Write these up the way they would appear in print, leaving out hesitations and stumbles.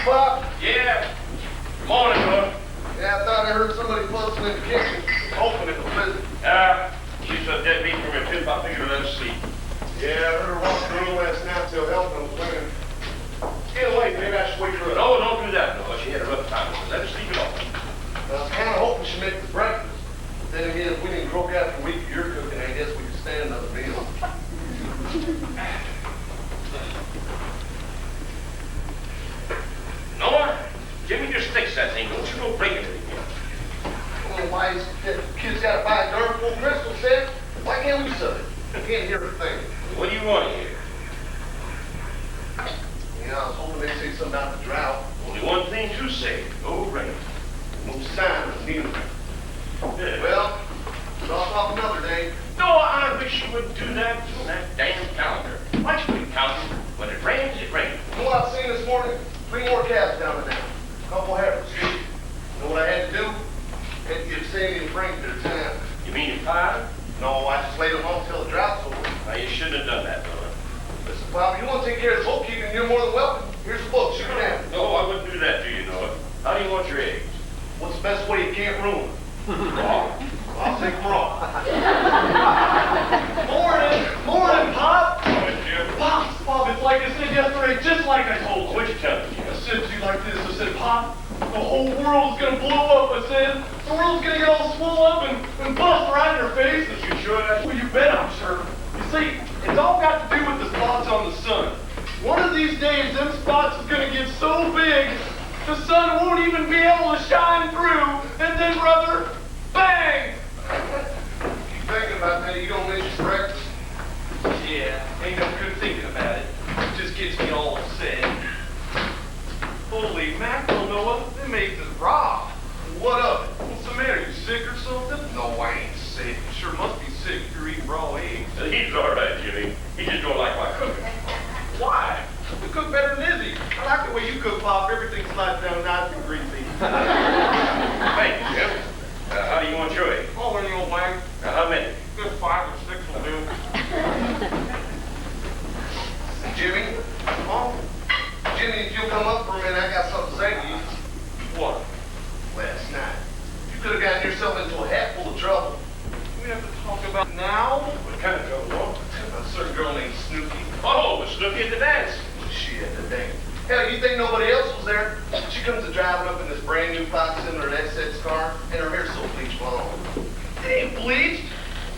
Pop? Yeah. Good morning, Lord. Yeah, I thought I heard somebody fussing in the kitchen. Hoping it was busy. She's a dead beat from her tip. I figured let her sleep. Yeah, I heard her walk the room last night till Elton was winning. It's getting late. Maybe I should wake her up. No, don't do that, no. She had a rough time with it. Let her sleep it off. I was kind of hoping she'd make the breakfast. Then again, if we didn't croak after a week of your cooking, I guess we could stand another meal. Nora, Jimmy just fix that thing. Don't you go breaking it again. I don't know why that kid's got to buy a darn full crystal set. Why can't we sell it? I can't hear a thing. What do you want here? Yeah, I was hoping they'd say something about the drought. Only one thing to say. No rain. No sign of neither. Yeah. Well, cross off another day. No, I wish you wouldn't do that on that damn calendar. Why don't you be counting? When it rains, it rains. You know what I've seen this morning? 3 more calves down the dam. A couple heifers. You know what I had to do? I had to give Sandy and Frank their time. You mean you fired? No, I just laid them off till the drought's over. Now, you shouldn't have done that, brother. Listen, Bob, you want to take care of the bookkeeping, you're more than welcome. Here's the book. Shoot it down. No, I wouldn't do that to you, Noah. How do you want your eggs? What's the best way you can't ruin them? Raw. Well, I'll take them raw. Morning, Pop. Morning, Jim. Pop, it's like I said yesterday, just like I told you. What'd you tell me, Jim? I said to you like this, I said, Pop, the whole world's gonna blow up, I said. The world's gonna get all swole up and bust right in your face. You sure that? Well, you bet I'm sure. You see, it's all got to do with the spots on the sun. One of these days, them spots is gonna get so big, the sun won't even be able to shine through, and then, brother, bang! Keep thinking about that. You don't miss your breakfast. Yeah, ain't no good thinking about it. It just gets me all sad. Holy mackerel, Noah, them eggs is raw. What of it? What's the matter, you sick or something? No, I ain't sick. You sure must be sick if you're eating raw eggs. He's all right, Jimmy. He just don't like my cooking. Why? You cook better than Izzy. I like the way you cook, Pop. Everything slides down nice and greasy. Thank you, Jim. How do you want your eggs? Oh, any old man. How many? Good 5 or 6 will do. Jimmy? Mom? Jimmy, if you'll come up for a minute, I got something to say to you. What? Last night, you could have gotten yourself into a hat full of trouble. We have to talk about now? What kind of trouble, Lord? A certain girl named Snooky. Oh, it's Snooky at the dance. She at the dance. Hell, you think nobody else was there? She comes to driving up in this brand new Fox-Similar SX car, and her hair's so bleach blonde. It ain't bleached.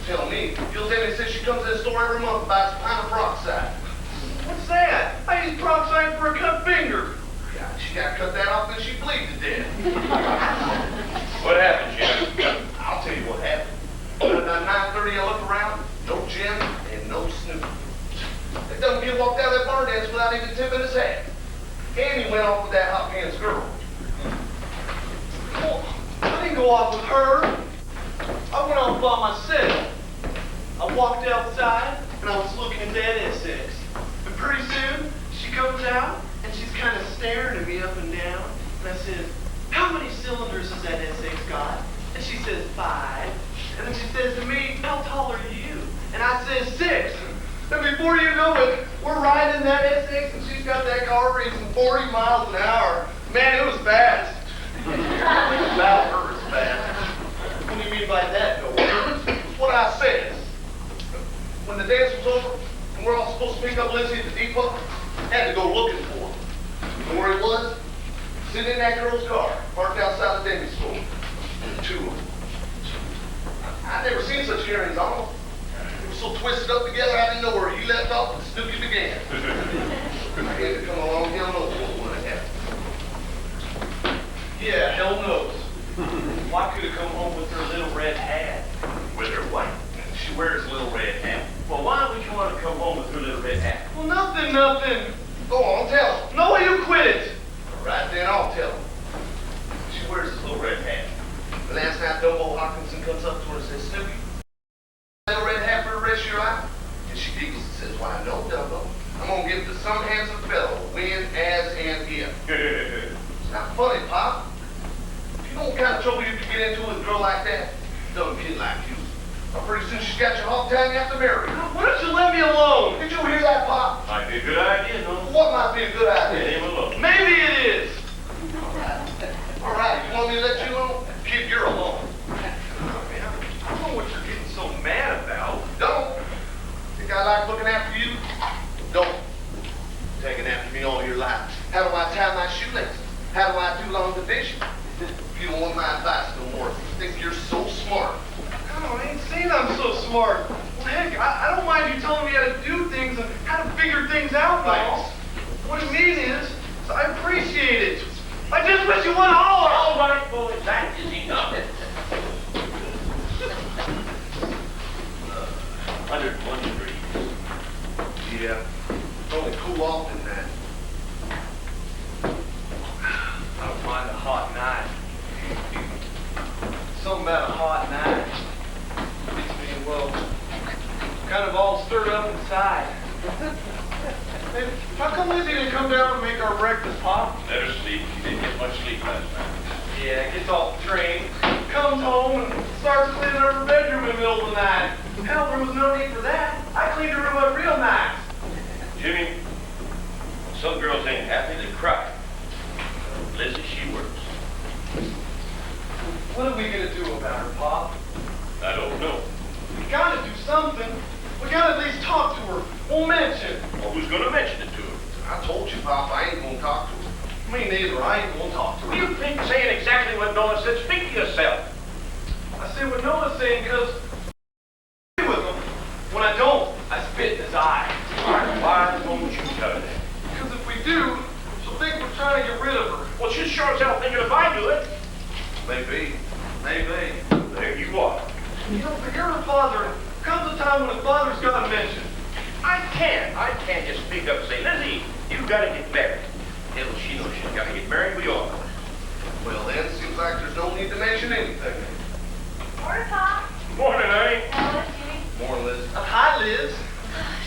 Tell me. You'll tell me says she comes to the store every month and buys a pound of peroxide. What's that? I use peroxide for a cut finger. God, she got to cut that off and she bleed to death. What happened, Jim? I'll tell you what happened. About 9:30, I look around, no Jim and no Snoopy. That dumb kid walked out of that bar dance without even tipping his hat. And he went off with that hot pants girl. Well, I didn't go off with her. I went off by myself. I walked outside and I was looking at that SX. And pretty soon, she comes out and she's kind of staring at me up and down. And I said, how many cylinders has that SX got? And she says, 5. And then she says to me, how tall are you? And I says, 6. And before you know it, we're riding that SX and she's got that car racing 40 miles an hour. Man, it was fast. About her is fast. What do you mean by that, Noah? It's what I said. When the dance was over, and we're all supposed to pick up Lizzie at the depot, I had to go looking for him. You know where he was? Sitting in that girl's car, parked outside the Denny's store. 2 of them. I'd never seen such earrings on them. They were so twisted up together, I didn't know where he left off and Snooky began. I had to come along, hell knows what would have happened. Yeah, hell knows. Why could have come home with her little red hat? With her what? She wears a little red hat. Well, why would you want to come home with her little red hat? Well, nothing. Go on, tell him. No, you quit it. All right, then I'll tell him. She wears this little red hat. The last night, Dumbo Hawkinson comes up to her and says, Snooky, little red hat for the rest of your life? And she giggles and says, why, no, Dumbo. I'm going to give it to some handsome fellow, win, as, and if. It's not funny, Pop. If you know what kind of trouble you could get into with a girl like that, dumb kid like you, well, pretty soon she's got you hog tied and you have to marry her. Why don't you let me alone? Did you hear that, Pop? Might be a good idea, no? What might be a good idea? Leave him alone. Maybe it is. asking me all your life, how do I tie my shoelaces? How do I do long division? You don't want my advice no more. You think you're so smart. I ain't saying I'm so smart. Well, heck, I don't mind you telling me how to do things and how to figure things out, Miles. What I mean is I appreciate it. I just wish you wouldn't holler. All right, boys, that is enough. 101 degrees. Yeah, only cool off in that. I don't mind a hot night. Something about a hot night gets me, well, kind of all stirred up inside. Hey, how come Lizzie didn't come down and make our breakfast, Pop? Let her sleep. She didn't get much sleep last night. Yeah, gets off the train, comes home, and starts cleaning up her bedroom in the middle of the night. Hell, there was no need for that. I cleaned her room up real nice. Jimmy, some girls ain't happy, they cry. Lizzie, she works. What are we gonna do about her, Pop? I don't know. We gotta do something. We gotta at least talk to her. We'll mention. Well, who's gonna mention it to her? I told you, Pop, I ain't gonna talk to her. Me neither. I ain't gonna talk to What her. do you think saying exactly what Noah said? Speak to yourself. I say what Noah's saying because I agree with him. When I don't, I spit in his eye. Why won't you tell her that? Because if we do, she'll think we're trying to get rid of her. Well, she's sure as hell thinking if I do it. Maybe. Maybe. There you are. You know, if you're her father, comes a time when a father's got to mention. I can't just speak up and say, Lizzie, you've got to get married. Hell, she knows she's got to get married. We all know. Well, then, seems like there's no need to mention anything. Morning, Pop. Morning, Ernie. Hello, Jimmy. More, Liz. Hi, Liz.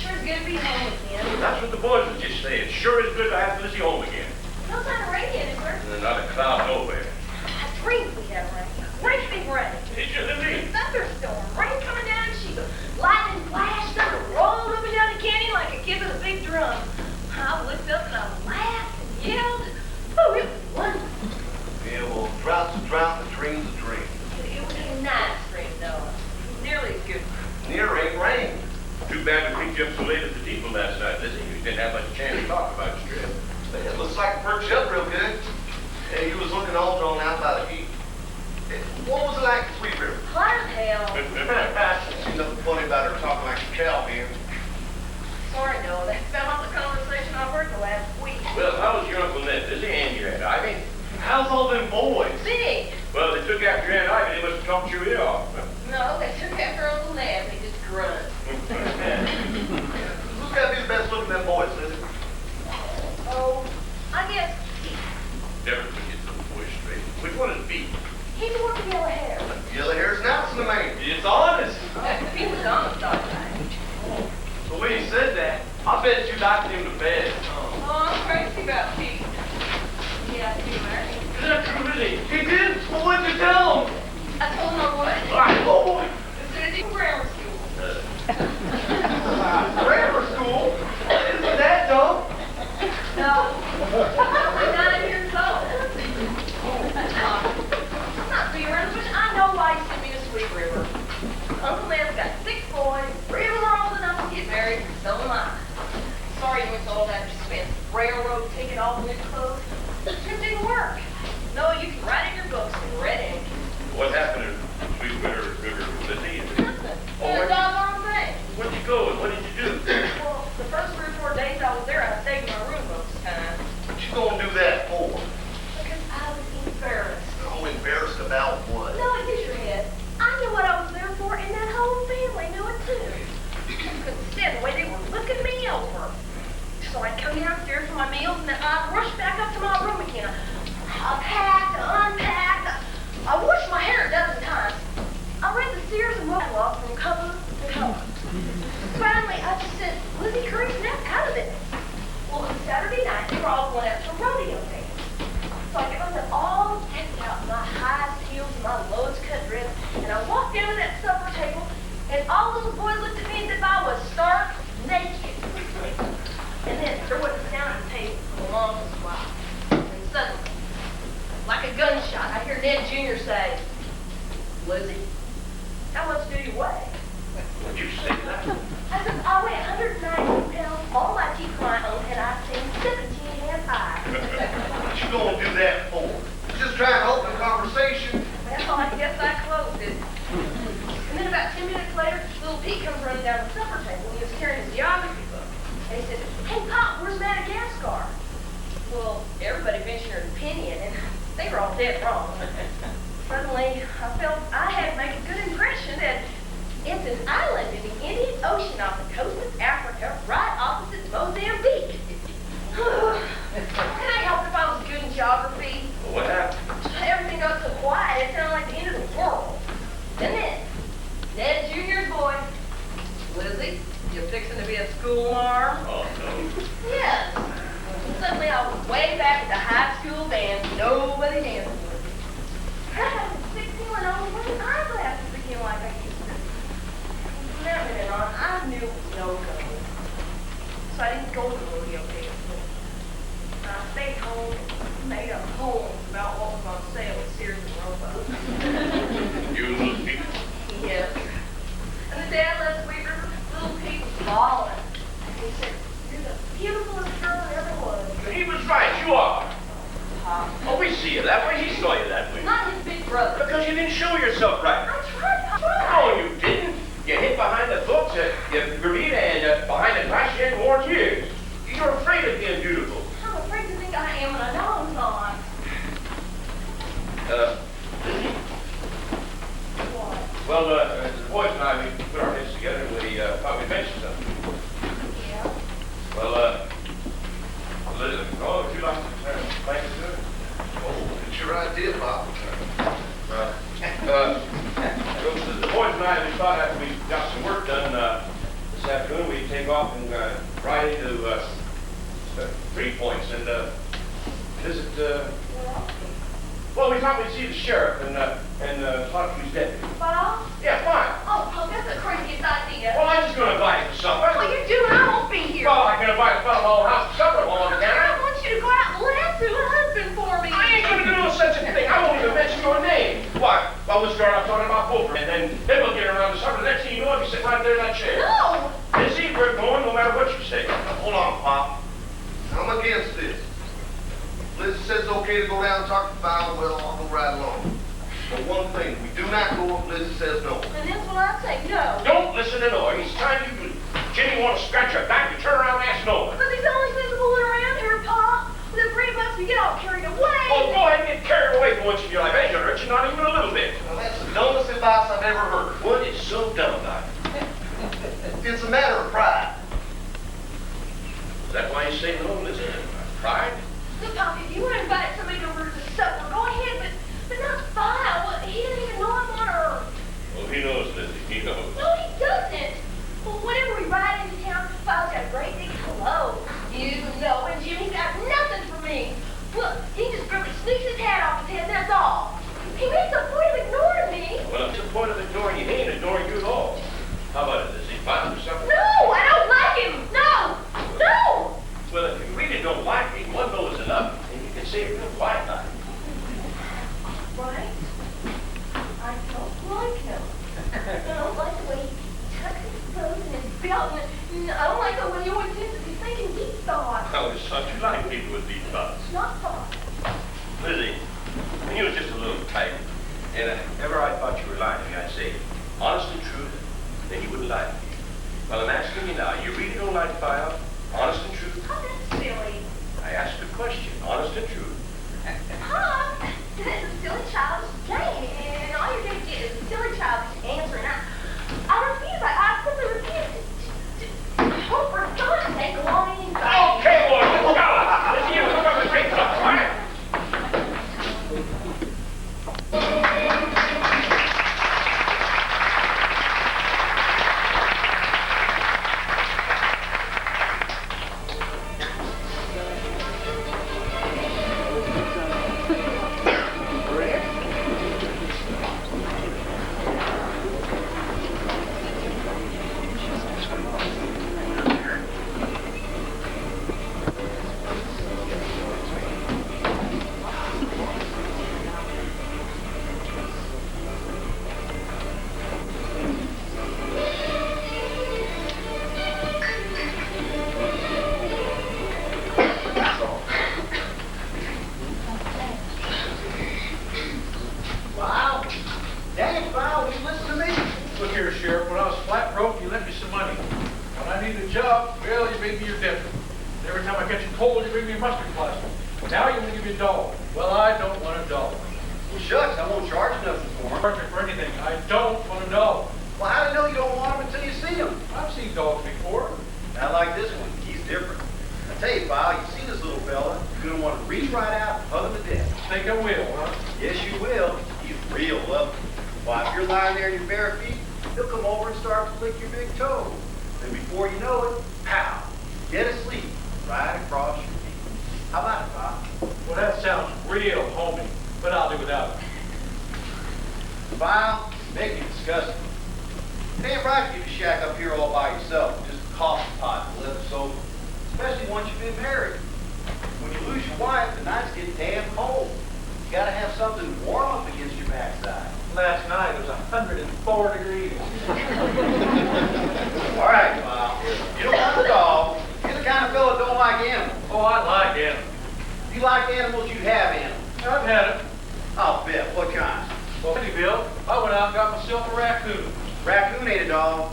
Sure is good to be home again. That's what the boys were just saying. Sure is good to have Lizzie home again. No sign of rain yet, is there? And not a cloud nowhere. I dreamed we had rain. Great big rain. Did you, Lizzie? Thunderstorm. Rain coming down, she goes. Lightning flashed, thunder rolled up and down the canyon like a kid with a big drum. I looked up and I laughed and yelled. Oh, it was wonderful. Yeah, well, drought's a drought, a dream's a dream. It was a nice dream, though. Nearly as good. Near ain't rain. Too bad we picked you up so late at the depot last night, Lizzie. You didn't have much chance to talk about your trip. It looks like it perked you up real good. Hey, you was looking all drawn out by the heat. Hey, what was it like at Sweet River? Hot as hell. See nothing funny about her talking like a cow, man. Sorry, Noah. That fell off the conversation I've heard the last week. Well, how was your Uncle Ned, Lizzie, and your Aunt Ivy? How's all them boys? Big. Well, they took after Aunt Ivy. They must have talked your ear off. No, they took after Uncle Ned. They just grunt. Who's got to be the best looking of them boys, Lizzie? Oh, I guess Never forget the boy straight. Which one is B? he's the one with yellow hair. Yellow hair's announcing the man. It's honest. He was honest, all right. The way you said that, I bet you liked him to bed. Oh, I'm crazy about Pete. Yeah, I do, Mary. Is that true, Lizzie? He did? Well, what'd you tell him? I told him I would. Oh, boy. As soon as he was grammar school. Grammar school? Isn't that dumb? No. I'm only 9 years old. I'm not being random, I know why you sent me to Sweet River. Uncle Ned's got 6 boys. 3 of them are old enough to get married, and so am I. Sorry you went to all that expense. Railroad ticket, all the new clothes. It didn't work. No, you can write in your books in red ink. What happened to Sweet River, Lizzie? Nothing. Oh, It's a doggone thing. Where'd you go and what did you do? Well, the first 3 or 4 days I was there, I stayed in my room most of the time. What you gonna do that for? Because I was embarrassed. Oh, embarrassed about what? No, use your head. I knew what I was there for, and that whole family knew it too. Couldn't stand the way they were looking me over. So I'd come downstairs for my meals, and then I'd rush back up to my room again. I packed, unpacked. I washed my hair a dozen times. I read the Sears and Roebuck catalog from cover to cover. Finally, I just said, Lizzie Curry, snap out of it. Well, on Saturday night, they were all going out to a rodeo dance. So I got myself all decked out in my highest heels and my lowest cut dress, and I walked down to that supper table, and all those boys looked at me as if I was stark naked. And then there wasn't a sound at the table for the longest while. And suddenly, like a gunshot, I hear Ned Jr. say, Lizzie, how much do you weigh? What'd you say to that? I said, I weigh 190 pounds, all my teeth are my own, and I've seen 17 trying to open conversation. Well, I guess I closed it. And then about 10 minutes later, little Pete comes running down the supper table and he was carrying his geography book. And he said, "Hey, Pop, where's Madagascar?" Well, everybody ventured an opinion, and they were all dead wrong. Suddenly, I felt I had to make a good impression that it's an island in the Indian Ocean off the coast of Africa, right opposite Mozambique. Can I help if I was good in geography? Well, what happened? Everything got so quiet, it sounded like the end of the world. Then Ned Jr.'s boy, Lizzie, you fixing to be a school marm? Oh, no. Yes. Suddenly I was way back at the high school band, nobody dancing with me. I got 16 when I was wearing eyeglasses again like I used to. From that minute on, I knew it was no go. So I didn't go to the rodeo dance. I stayed home and made up poems about what was on sale at Sears and Roebuck. You little people. Yes. And the dad left Sweet River, little Pete was bawling. He said, "You're the beautifulest girl there ever was." He was right, you are. Pop. Oh, we see you that way, he saw you that way. Not his big brother. Because you didn't show yourself right. I tried. No, you didn't. You hid behind the books, Clarita, and behind the glass you hadn't worn years. You're afraid of being beautiful. I'm afraid to think I am, and I know I'm not. Lizzie? What? Well, the boys and I, we put our heads together and we thought we'd mention something. Yeah. Well, Lizzie, oh, would you like to explain it to her? Oh, it's your idea, Bob. The boys and I, we thought after we got some work done this afternoon, we'd take off and ride into 3 Points and visit. Well, we thought we'd see the sheriff and talk to his deputy. Bob? Yeah, fine. Oh, Pop, that's the craziest idea. Well, I'm just going to invite you to supper. Well, you do, and I won't be here. Well, I can invite a fellow all house to supper along the I counter. want you to go out and lasso a husband for me. I ain't going to do such a thing. I won't even mention your name. Why? Well, we'll start off talking about Poker, and then we'll get around to supper. The next thing you know, I'll be sitting right there in that chair. No. Lizzie, we're going no matter what you say. Now, hold on, Pop. I'm against this. Liz says it's okay to go down and talk to the file. Well, I'll go right along. But one thing, we do not go if Liz says no. And that's what I say, no. Don't listen to Noah. Each time Jimmy want to scratch your back, you turn around and ask Noah. But he's the only sensible one around here, Pop. With the $3 we get all carried away. Oh, go ahead and get carried away for once in your life. Ain't gonna hurt you, not even a little bit. Now, that's the dumbest advice I've ever heard. What is so dumb about it? It's a matter of pride. Is that why you say no, Lizzie? Pride? Look, Pop, if you want to invite somebody over to the supper, go ahead, but not File. He doesn't even know I'm on Earth. Well, he knows, Lizzie. He knows. No, he doesn't. Well, whenever we ride into town, File's got a great big hello. You know, and Jimmy's got nothing for me. Look, he just barely sneaks his hat off his head, that's all. He makes a point of ignoring me. Well, if it's a point of ignoring you, he ain't ignoring you at all. How about it, Lizzie? File or something? No, I don't like him. No, no. Well, if you really don't like him, one no is enough, and you can say it real quiet about it. Right? I don't like him. I don't like the way he tucks his clothes and his belt, and I don't like the way he always seems to be thinking deep thoughts. I always thought you liked people with deep thoughts. Not thoughts. Lizzie, when you was just a little tight, and if ever I thought you were lying to me, I'd say, honest and true, then you wouldn't lie to me. Well, I'm asking you now, you really don't like File? Honest and true? Oh, that's silly. I asked a question, honest and true. Pop, it's a silly childish game, and all you're going to get is a silly childish answer, and I refuse. I simply refuse to hope for God's sake along any side. Okay, boy, let's go. Lizzie, you look up the great stuff, all right? told you to bring me a mustard plaster. Now you want to give me a dog. Well, I don't want a dog. Well, shucks, I won't charge nothing for him. Charge me for anything. I don't want a dog. Well, how do you know you don't want him until you see him? I've seen dogs before. Not like this one. He's different. I tell you, pal, you see this little fella, you're gonna want to reach right out and hug him to death. Think I will, huh? Yes, you will. He's real lovely. Why, if you're lying there in your bare feet, he'll come over and start to lick your big toe. Then before you know it, pow, dead asleep, right across your feet. How about it, pal? Well, that sounds real homey, but I'll do without it. Pal, make you disgusting. It ain't right for you to shack up here all by yourself, just a coffee pot and live sober. Especially once you've been married. When you lose your wife, the nights get damn cold. You gotta have something warm up against your backside. Last night it was 104 degrees. All right, pal. You don't want a dog. You're the kind of fellow that don't like animals. Oh, I like animals. If you like animals, you have animals. I've had it. I'll bet. What kind? Well, Bill, I went out and got myself a raccoon. Raccoon ain't a dog.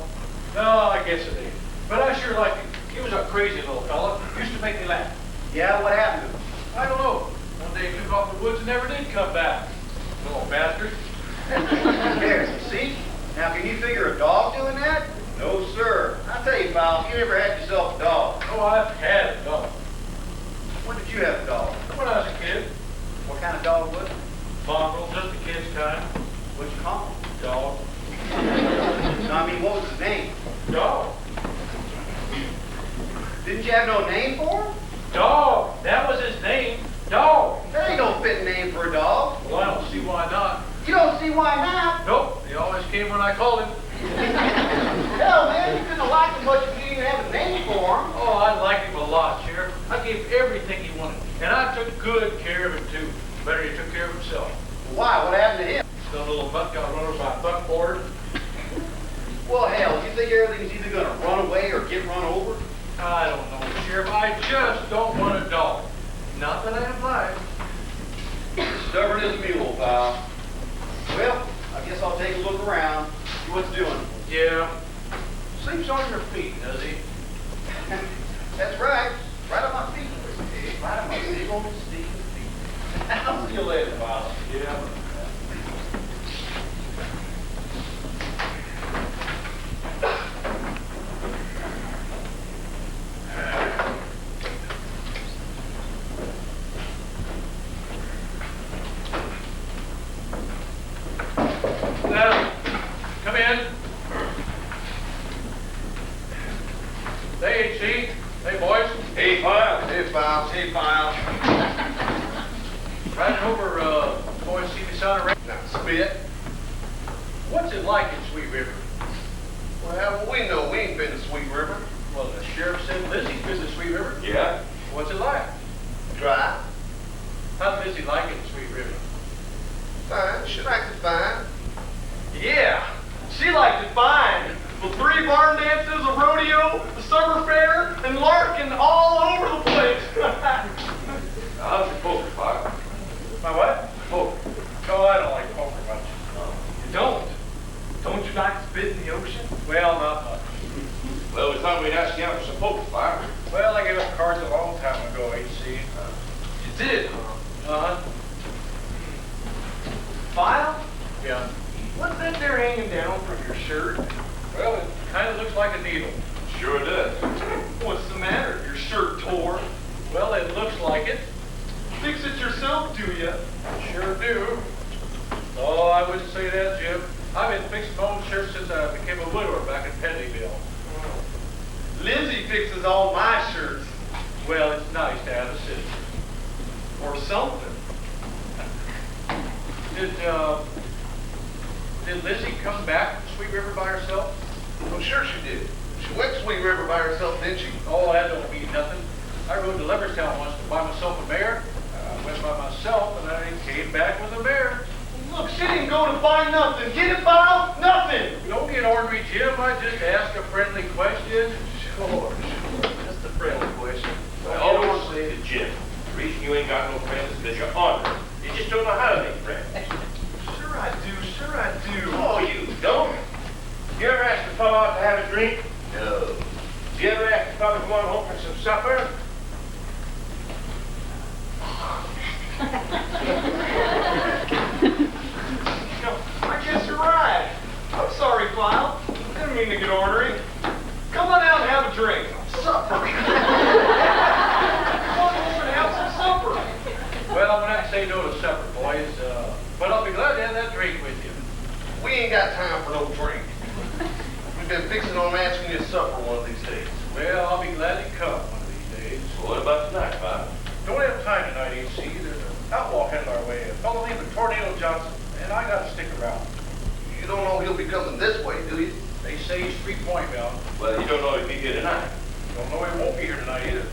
No, I guess it ain't. But I sure liked him. He was a crazy little fella. Used to make me laugh. Yeah, what happened to him? I don't know. One day he took off the woods and never did come back. Little bastard. There, see? Now, can you figure a dog doing that? No, sir. I tell you, pal, if you ever had yourself a dog, Oh, I've had a dog. when did you have a dog? When I was a kid. What kind of dog was it? Mongrel, just a kid's kind. What'd you call him? Dog. No, I mean, what was his name? Dog. Didn't you have no name for him? Dog. That was his name. Dog. That ain't no fitting name for a dog. Well, I don't see why not. You don't see why not. Nope. He always came when I called him. Hell, man, you couldn't have liked him much if you didn't even have a name for him. Oh, I liked him a lot, Sheriff. I gave everything he wanted. And I took good care of him, too. Better he took care of himself. Why? What happened to him? The little buck got run over by a buckboard. Well, hell, you think everything's either going to run away or get run over? I don't know, Sheriff. I just don't want a dog. Not that I have life. Stubborn as a mule, pal. Well, I guess I'll take a look around, see what's doing. Yeah. Sleeps on your feet, does he? That's right. Right on my feet. Right on my big old stinking feet. I'll see you later, pal. Yeah. Come in. Hey, H.C. Hey, boys. Hey, File. Hey, File. Hey, File. Riding over, boys see me son around. Now, spit. What's it like in Sweet River? Well, we know we ain't been to Sweet River. Well, the sheriff said Lizzie's been to Sweet River. Yeah. What's it like? Dry. How'd Lizzie like it in Sweet River? Fine. She likes it fine. Yeah, she liked it fine. The 3 barn dances, a rodeo, the summer fair, and larking all over the place. How's your poker, File? My what? Poker. Oh, I don't like poker much. You don't? Don't you like spit in the ocean? Well, not much. Well, we thought we'd ask you out for some poker, Fire. Well, I gave up cards a long time ago, H.C. You did, huh? Uh-huh. File? Yeah. What's that there hanging down from your shirt? Well, it kind of looks like a needle. Sure does. What's the matter? Your shirt tore? Well, it looks like it. Fix it yourself, do ya? Sure do. Oh, I wouldn't say that, Jim. I've been fixing my own shirts since I became a widower back in Pedleyville. Lizzie fixes all my shirts. Well, it's nice to have a sister. Or something. Did Lizzie come back from Sweet River by herself? Well, sure she did. She went to Sweet River by herself, didn't she? Oh, that don't mean nothing. I rode to Leverstown once to buy myself a mare. I went by myself and I came back with a mare. Look, she didn't go to buy nothing. Get it, File? Nothing. Don't get ornery, Jim. I just asked a friendly question. Sure. Just a friendly question. I always say to Jim, the reason you ain't got no friends is because you're honored. You just don't know how to make friends. Sure I do. Sure I do. Oh, you don't? You ever ask a fellow out to have a drink? No. You ever ask a fellow to go on home for some supper? mean to get ornery. Come on out and have a drink. Supper. Come on over and have some supper. Well, I'm gonna have to say no to supper, boys, but I'll be glad to have that drink with you. We ain't got time for no drink. We've been fixing on asking you to supper one of these days. Well, I'll be glad to come one of these days. Well, what about tonight, Bob? Don't have time tonight, AC. There's an outlaw headed our way, a fellow named Tornado Johnson, and I gotta stick around. You don't know he'll be coming this way, do you? They say he's 3 Point bound. Well, you don't know if he'll be here tonight. Don't know he won't be here tonight either.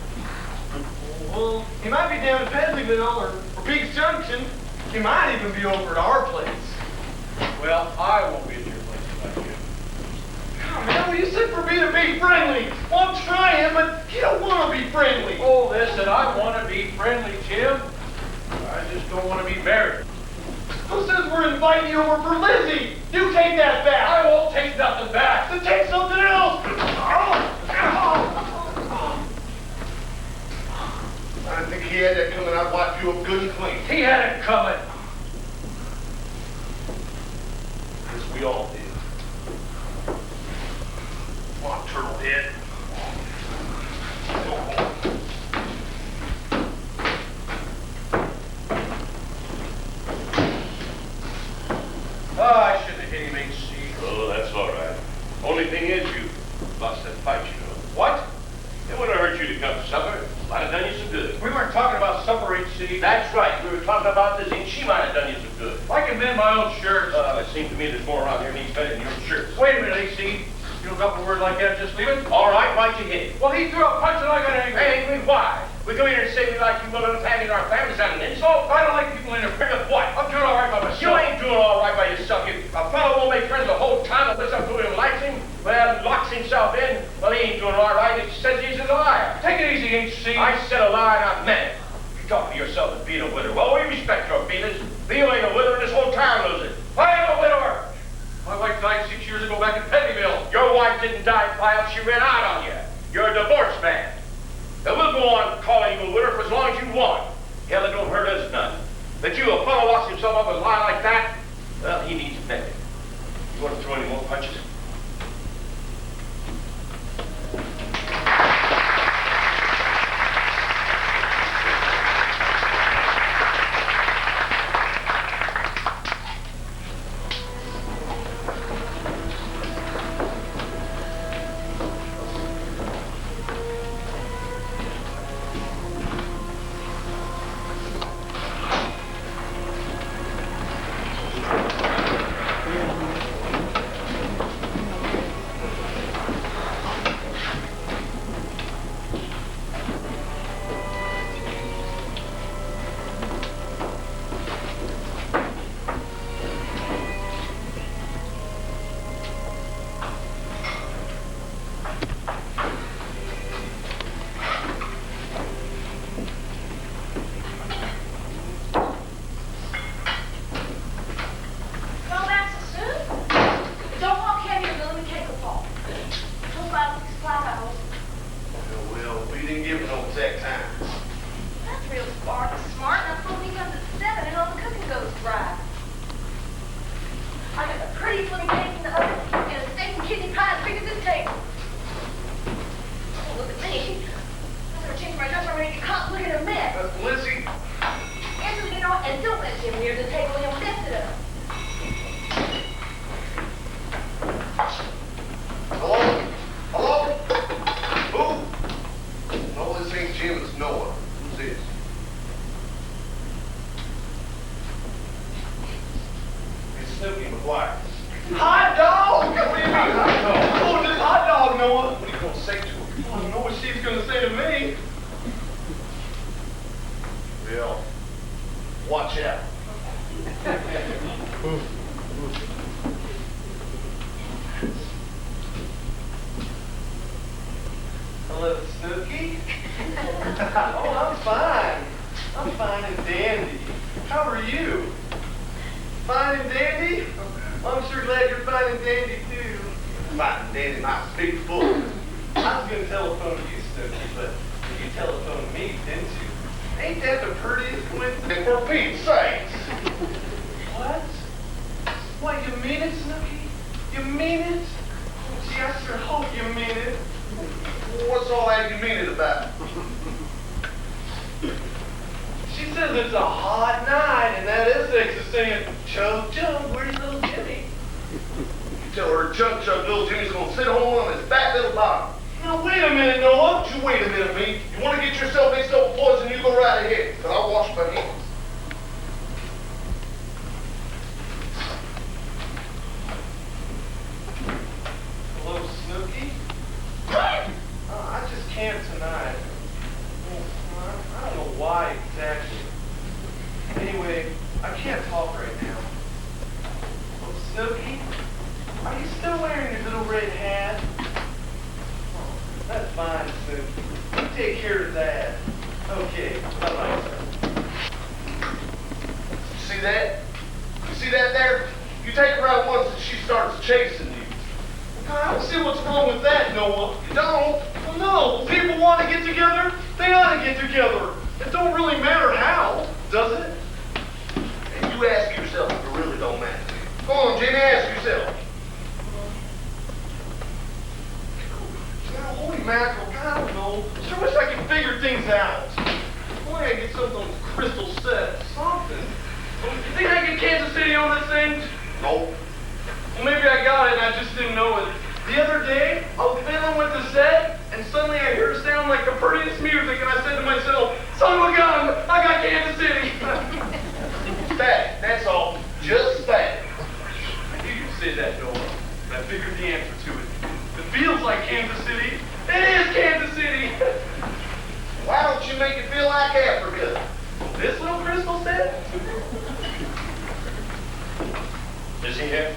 Well, he might be down at Pedleyville or Peaks Junction. He might even be over at our place. Well, I won't be at your place tonight, Jim. Oh, man, well, you said for me to be friendly. Well, I'm trying, but you don't want to be friendly. Oh, listen, I want to be friendly, Jim. I just don't want to be married. Who says we're inviting you over for Lizzie? You take that back. I won't take nothing back. Then take something else. I think he had that coming out, wipe you up good and clean. He had it coming. Yes, we all did. Come on, turtlehead. Go home. Oh, I shouldn't have hit him, HC. Oh, that's all right. Only thing is, you lost that fight, you know. What? It wouldn't have hurt you to come to supper. Might have done you some good. We weren't talking about supper, HC. That's right. We were talking about this, and she might have done you some good. I can mend my own shirts. It seems to me there's more around here needs better than your shirts. Wait a minute, AC. You don't drop a word like that, just leave it? All right, why'd you hit him? Well, he threw a punch and I got angry. Angry, why? We come here and say we like you well enough having our families out an insult. Oh, I don't like people interfering with what? I'm doing all right by myself. You ain't doing all right by yourself. If a fellow won't make friends the whole time unless I'm doing him likes him, well, locks himself in, well, he ain't doing all right. He says he's a liar. Take it easy, HC. I said a lie and I meant it. You talk to yourself as being a widower. Well, we respect your feelings. But you ain't a widower and this whole town knows it. I am a widower. My wife died 6 years ago back in Pettyville. Your wife didn't die, Pyle. She ran out on you. You're a divorced man. And we'll go on calling you a widower for as long as you want. Hell, it don't hurt us none. But you, a fellow locks himself up and lie like that, well, he needs mending. You want to throw any more punches? Hot dog? What do you mean hot dog? Oh, this hot dog, Noah. What are you going to say to her? I don't know what she's going to say to me. Well, watch out. Hello, Snooky. Oh, I'm fine. I'm fine and dandy. How are you? Fine and dandy? Well, I'm sure glad you're fine and dandy, too. Fine and dandy, my big foot. I was going to telephone you, Snooky, but you telephoned me, didn't you? Ain't that the prettiest coincidence? And for Pete's sakes. What? What, you mean it, Snooky? You mean it? Oh, Gee, I sure hope you mean it. What's all that you mean it about? She says it's a hot night, and that insect is saying, chug, chug, where's little Jimmy? You tell her Chuck little Jimmy's gonna sit home on his fat little bottom. Now, wait a minute, Noah. Don't you wait a minute, me. You wanna get yourself mixed up with poison, you go right ahead, but I'll wash my hands. Hello, Snooky? I just can't tonight. I don't know why exactly. Anyway, I can't talk right now. Oh, Snooky, are you still wearing your little red hat? Oh, that's fine, Snooky. You take care of that. Okay, bye-bye. You see that? You see that there? You take her out once and she starts chasing you. I don't see what's wrong with that, Noah. You don't? Well, no. When people want to get together, they ought to get together. It don't really matter how, does it? And you ask yourself if it really don't matter. Go on, Jimmy, ask yourself. God, holy mackerel, God, I don't know. Sure wish I could figure things out. Boy, I get something on crystal set. Something. You think I get Kansas City on this thing? No. Well, maybe I got it and I just didn't know it. The other day, I was fiddling with the set, and suddenly I heard a sound like the prettiest music, and I said to myself, son of a gun, I got Kansas City. That, that's all. Just that. I knew you'd say that, Noah, but I figured the answer to it. It feels like Kansas City. It is Kansas City. Why don't you make it feel like Africa? This little crystal set? Is he here?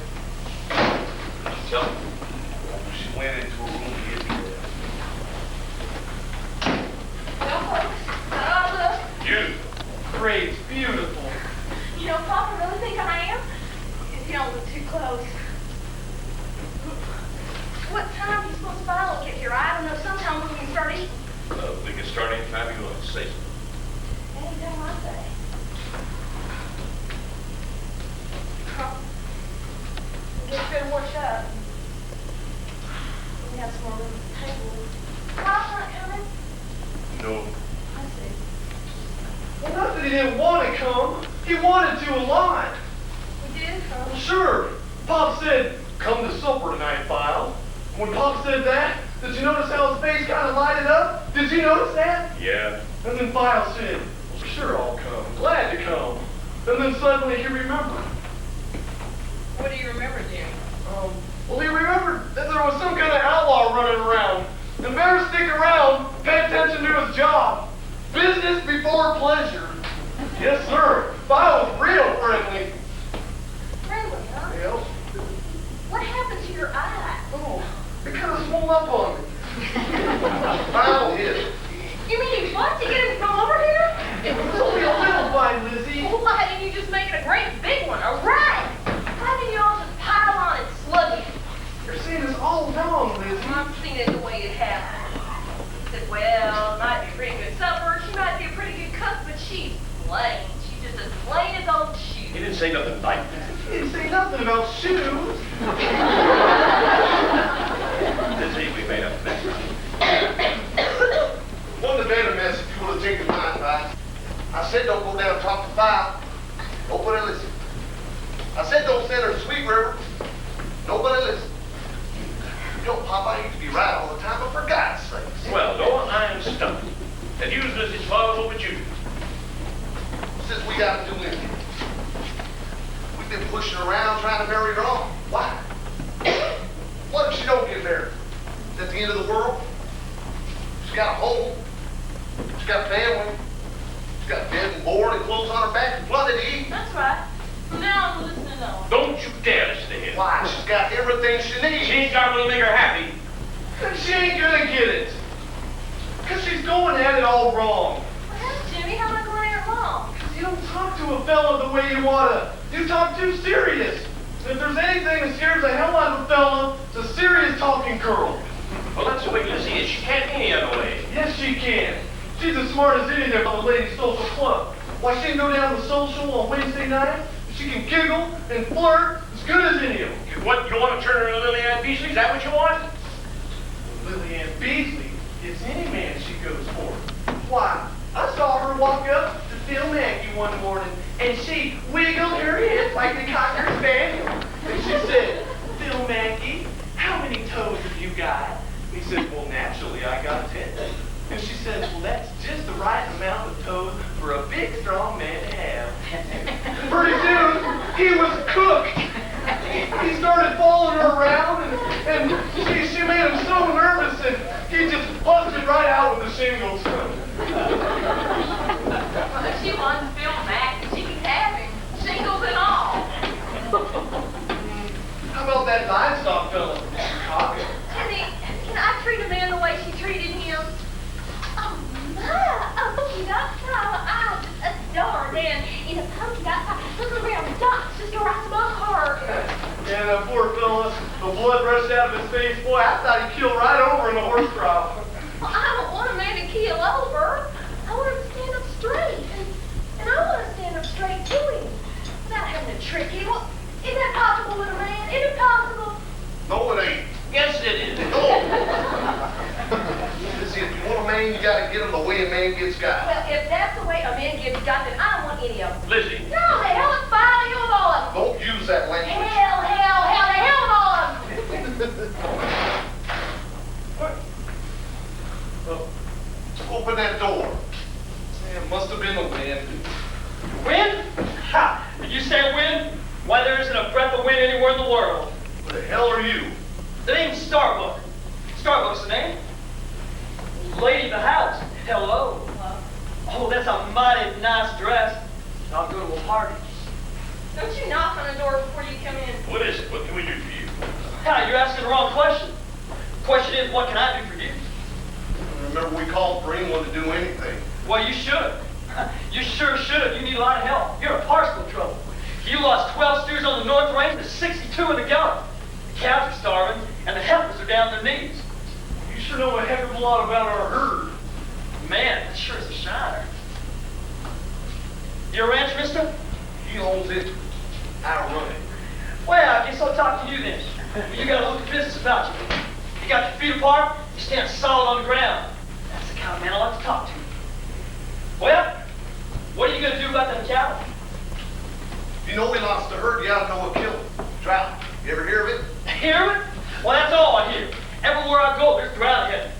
Tell him. She went into a room to get me there. Well, folks, how do I look? You. Great, beautiful. You know, Papa really think I am? If you don't look too close. What time are you supposed to buy will get here? I don't know, sometime when we can start eating. We can start anytime you want to say so. Anytime I say. Get better washed up. We have some more room at the table. Papa's not coming? No. I see. Well, not that he didn't want to come. He wanted to a lot. We did, huh? Sure. Pop said, come to supper tonight, File. When Pop said that, did you notice how his face kind of lighted up? Did you notice that? Yeah. And then File said, well, sure, I'll come. Glad to come. And then suddenly he remembered. What do you remember, Jim? Well, he remembered that there was some kind of outlaw running around. And better stick around, pay attention to his job. Business before pleasure. Yes, sir. File was real friendly. Friendly, huh? Yep. What happened to your eye? Oh, it kind of swung up on me. Final hit. You mean you fought to get him to come over here? It was only a little fight, Lizzie. Well, why didn't you just make it a great big one? A riot? Why didn't you all just pile on and slug him? You're saying this all wrong, Lizzie. I'm seeing it the way it happened. He said, well, it might be a pretty good supper. She might be a pretty good cook, but she's plain. She's just as plain as old shoes. He didn't say nothing like that. He didn't say nothing about shoes. Lizzie, we made up that. Wouldn't have been a mess if you would have taken my advice. I said don't go down and talk to File. Nobody listen. I said don't send her to Sweet River. Nobody listen. You know, Papa, I used to be right all the time, but for God's sakes. Well, Noah, I am stumped. And you, Lizzie's father, what would you do? Since we got to do anything. We've been pushing around trying to marry her off. Why? What if she don't get married? Is that the end of the world? She's got a home. She's got a family. She's got bed and board and clothes on her back and plenty to eat. That's right. From now on, listen to Noah. Don't you dare listen to him. Why? She's got everything she needs. She ain't got what'll make her happy. And she ain't gonna get it. Because she's going at it all wrong. Well, Jimmy, how am I going at it wrong? You don't talk to a fella the way you wanna. You talk too serious. If there's anything that scares the hell out of a fella, it's a serious talking girl. Well, that's the way Lizzie is. She can't be any other way. Yes, she can. She's as smart as any of the ladies' social club. Why, she can go down to the social on Wednesday night, and she can giggle and flirt and good as any of them. What, you want to turn her into Lily Ann Beasley? Is that what you want? Lily Ann Beasley is any man she goes for. Why, I saw her walk up to Phil Mackey one morning, and she wiggled her hips like the Cocker Spaniel. And she said, Phil Mackey, how many toes have you got? He said, well, naturally, I got 10. And she said, well, that's just the right amount of toes for a big, strong man to have. Pretty soon, he was cooked. He started following her around, and she made him so nervous that he just busted right out with the shingles. Well, if she wants Phil Mack, she can have him, shingles and all. How about that livestock fella from Chicago? Honey, can I treat a man the way she treated him? Oh, my. A polka dot tie. I just adore Dan in a polka dot tie. Look around, the dots just go right to my heart. Yeah, that poor fella, the blood rushed out of his face. Boy, I thought he killed right over in the horse trough. Well, I don't want a man to keel over. I want him to stand up straight. And I want to stand up straight to him without having to trick him. Well, is that possible with a man? Is it possible? No, it ain't. Yes, it is. No. See, if you want a man, you gotta get him the way a man gets got. Well, if that's the way a man gets got, then I don't want any of them. Lizzie. No, the hell is fine, the hell with all of them. Don't use that language. Hell, the hell with all of them. Open that door. Man, it must have been the wind. Wind? Ha! Did you say wind? Why, there isn't a breath of wind anywhere in the world. Who the hell are you? The name's Starbuck. Starbuck's the name. Lady of the house. Hello. Oh, that's a mighty nice dress. I'll go to a party. Don't you knock on the door before you come in. What is it? What can we do for you? Ha, you're asking the wrong question. The question is, what can I do for you? Remember, we called for anyone to do anything. Well, you should. You sure should. You need a lot of help. You're in parcel of trouble. You lost 12 steers on the North Range and 62 in the gallop. The cows are starving, and the heifers are down their knees. You sure know a heck of a lot about our herd. Man, that sure is a shiner. Your ranch, mister? He owns it. I run it. Well, I guess I'll talk to you then. You got a little business about you. You got your feet apart, you stand solid on the ground. That's the kind of man I like to talk to. Well, what are you going to do about them cattle? If you know we lost the herd, you ought to know what killed it. Drought. You ever hear of it? Hear it? Well, that's all I hear. Everywhere I go, there's drought ahead.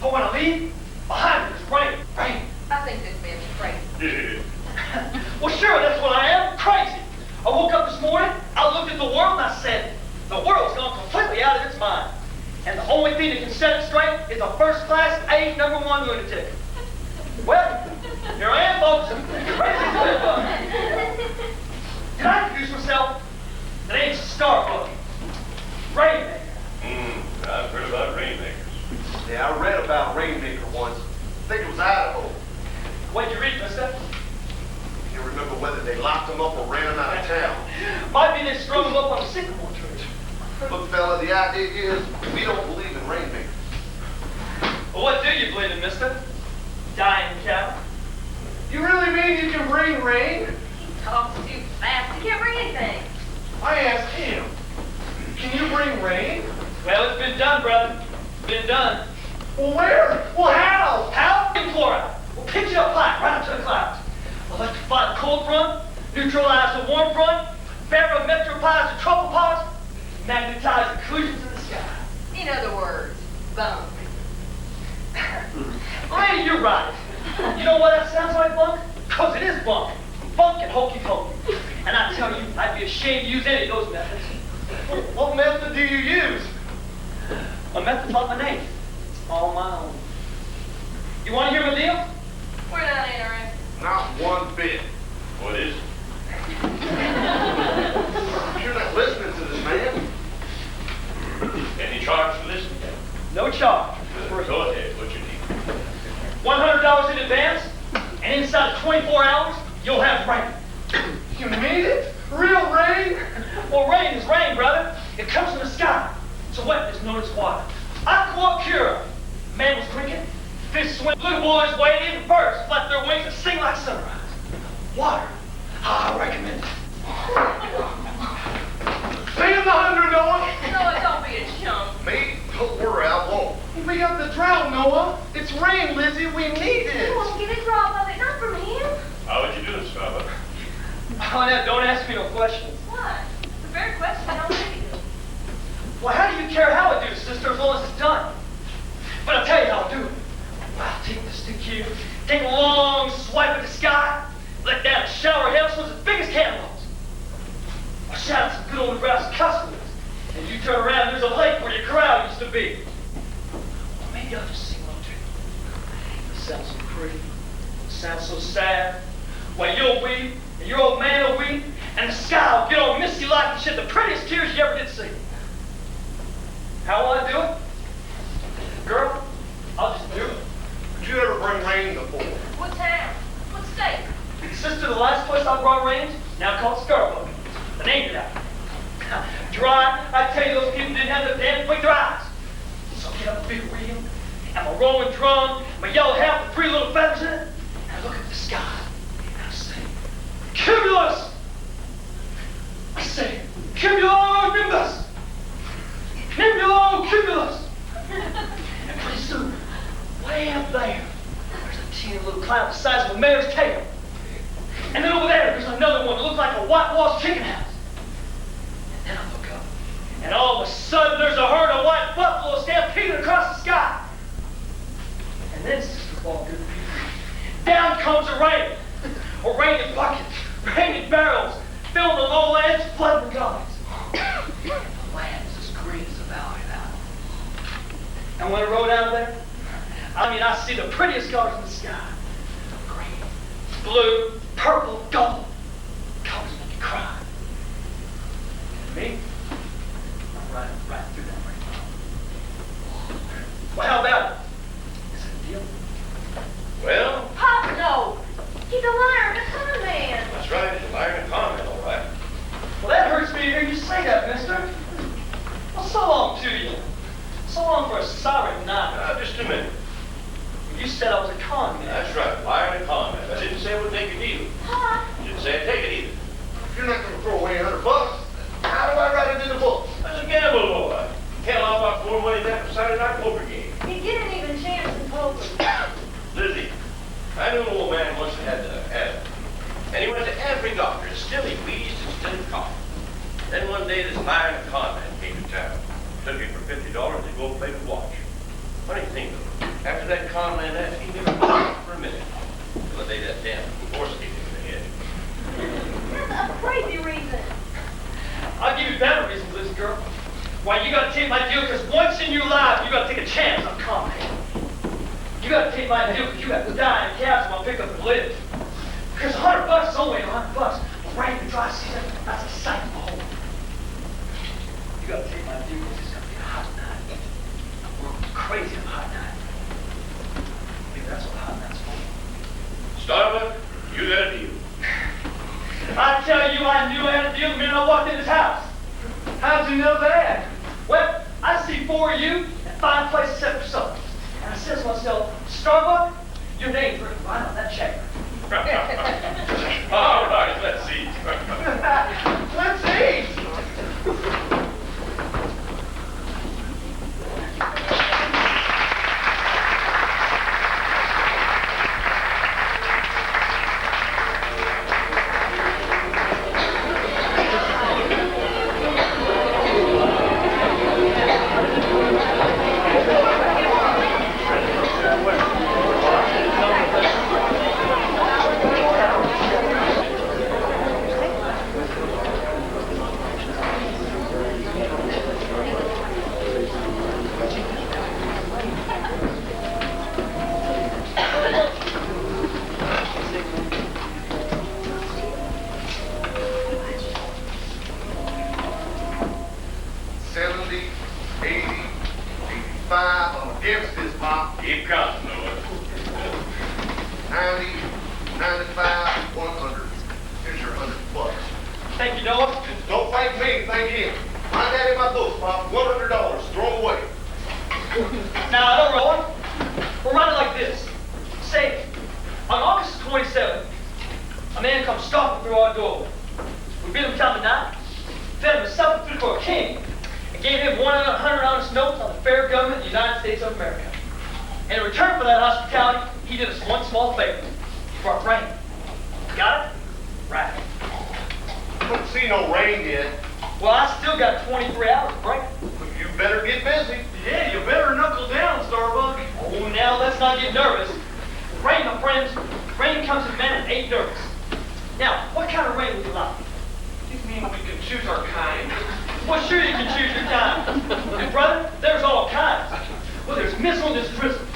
But when I leave, behind me, there's rain. Rain. I think this man's crazy. Well, sure, that's what I am. Crazy. I woke up this morning, I looked at the world, and I said, the world's gone completely out of its mind. And the only thing that can set it straight is a first-class A #1 lunatic. Well, here I am, folks. Crazy Clarita. Can I introduce myself? The name's Starbuck. Rainmaker. I've heard about Rainmakers. Yeah, I read about Rainmaker once. I think it was Idaho. What'd you read, mister? Can't remember whether they locked him up or ran him out of town. Might be they strung him up on a sycamore tree. Look, fella, the idea is we don't believe in Rainmaker. Well, what do you believe in, mister? Dying cattle? You really mean you can bring rain? He talks too fast. He can't bring anything. I asked him. Can you bring rain? Well, it's been done, brother. Been done. Well, where? Well, how? How? In Florida. We'll pitch it up high, right up to the clouds. Electrify the cold front, neutralize the warm front, barometrize the tropopause, magnetize the collisions in the sky. In other words, bunk. Lady, you're right. You know why that sounds like bunk? Because it is bunk. Bunk and hokey pokey. And I tell you, I'd be ashamed to use any of those methods. What method do you use? A method's like my name. It's all my own. You want to hear my deal? We're not interested. Not one bit. What is it? You're not listening to this man. Any charge for listening? No charge. Go ahead. What you need? $100 in advance, and inside of 24 hours, you'll have rain. You mean it? Real rain? Well, rain is rain, brother. It comes from the sky. It's wet, it's known as water. Aqua pura. Man was drinking, fish swim. Little boys waded in, birds flap their wings and sing like sunrise. Water. I recommend it. rain, Lizzie. We need it. You won't get a drop of it, not from him. How would you do it, Starbuck? Oh, now, don't ask me no questions. What? It's a fair question. I don't think you do. Well, how do you care how I do it, sister, as long as it's done? But I'll tell you how I'll do it. I'll take this stick here, take a long swipe at the sky, let down a shower of hailstones as big as cannonballs. I'll shout out some good old Nebraska cuss words, and you turn around and there's a lake where your corral used to be. Or maybe I'll just sing a little tune. It sounds so pretty, it sounds so sad. Why, you'll weep, and your old man will weep, and the sky will get all misty like and shed the prettiest tears you ever did see. How will I do it? Girl, I'll just do it. Did you ever bring rain before? What town? What state? Sister, the last place I brought rain, now called Starbuck. The name of that. Dry, I tell you, those people didn't have the damn to blink their eyes. So I get up a big reel, and my rolling drum, my yellow hat with 3 little feathers in it, and I look at the sky, and I say, Cumulus! I say, Cumulonimbus! Cumulus! And pretty soon, way up there, there's a teeny little cloud the size of a mare's tail. And then over there, there's another one that looks like a whitewashed chicken house. And then I look up, and all of a sudden, there's a herd of white buffalo stampeding across the sky. And then, Sister Ball, good people, down comes the rain. A rain in buckets, rain in barrels, filling the lowlands, flooding the gullies. And the land's as green as a valley now. And when I rode out of there, I see the prettiest colors in the sky. Green, blue, purple, gold. Colors make you cry. And me, I'm riding right through that rainbow. Well, how about it? Is it a deal? Well, Pop, no. He's a liar and a con man. that's right. He's a liar and a con man, all right. Well, that hurts me to hear you say that, mister. Well, so long to you. So long for a sorry night. Just a minute. You said I was a con man. That's right, liar and a con man. I didn't say I would make a deal. Pop, Didn't say I'd take it either. If you're not going to throw away $100, how do I write it in the book? That's a gamble, boy. Hell, I'll buy more money than that for Saturday night poker game. he didn't even chance in poker. Lizzie, I knew an old man once that had asthma. And he went to every doctor, and still he wheezed and still he coughed. Then one day this liar and a con man came to town. Took him for $50 to go play with watch. Funny thing though, after that con man left, he never talked for a minute. Till the day that damn horse kicked him in the head. That's a crazy reason. I'll give you better reasons, Lizzie girl. Why, you gotta take my deal because once in your life, you gotta take a chance on con man. You gotta take my deal because you have to die in cabs while pick up and live. Because $100 is only $100. But rain and dry season, that's a sight to behold. You gotta take my deal because it's gonna be a hot night. The world's crazy on a hot night. Maybe that's what a hot night's for. Starbuck, you got a deal. I tell you, I knew I had a deal the minute I walked in this house. How'd you know that? Well, I see 4 of you and 5 places except for some. And I says to myself, Starbuck, your name's written right on that check. All right, let's see. Let's eat. I'm against this, Pop. Keep counting, Noah. 90, 95, 100. Here's your $100. Thank you, Noah. Don't thank me, thank him. Find that in my book, Pop. $100. Throw away. Now, I don't roll it. We'll run it like this. Say, on August 27th, a man comes stalking through our doorway. We bid him time tonight, fed him a substitute for a king, and gave him 100 honest notes on the fair government of the United States of America. And in return for that hospitality, he did us one small favor. He brought rain. Got it? Right. Don't see no rain yet. Well, I still got 23 hours to bring it. You better get busy. Yeah, you better knuckle down, Starbuck. Oh, now let's not get nervous. Rain, my friends, rain comes in man and ain't nervous. Now, what kind of rain would you like? You mean we can choose our kind? Well, sure you can choose your kind. And brother, there's all kinds. Well, there's missile and there's drizzle.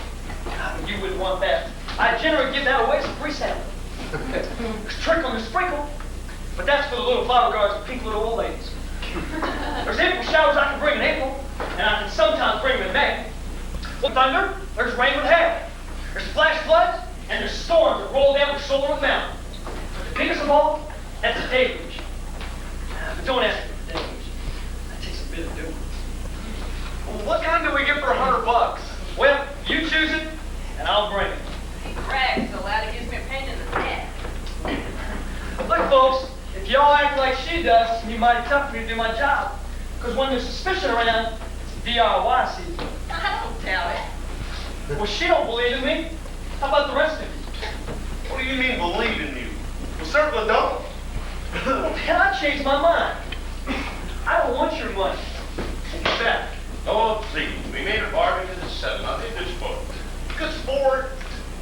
God, you wouldn't want that. I generally give that away as a free sample. There's trickle and sprinkle, but that's for the little flower gardens and pink little old ladies. There's April showers I can bring in April, and I can sometimes bring them in May. Well, thunder, there's rain with hail. There's flash floods, and there's storms that roll down the shoulder of the mountain. But the biggest of all, that's the deluge. But don't ask me for the deluge. That takes a bit of doing. Well, what kind do we get for $100? Well, you choose it, and I'll bring it. He brags so loud it gives me a pain in the neck. Look, folks, if y'all act like she does, it's gonna be mighty tough for me to do my job. Because when there's suspicion around, it's DIY season. I don't doubt it. Well, she don't believe in me. How about the rest of you? What do you mean believe in you? We certainly don't. Well, then I changed my mind. I don't want your money. Take it back. Oh, please, we made a bargain in the seven. I think this book. Good sport.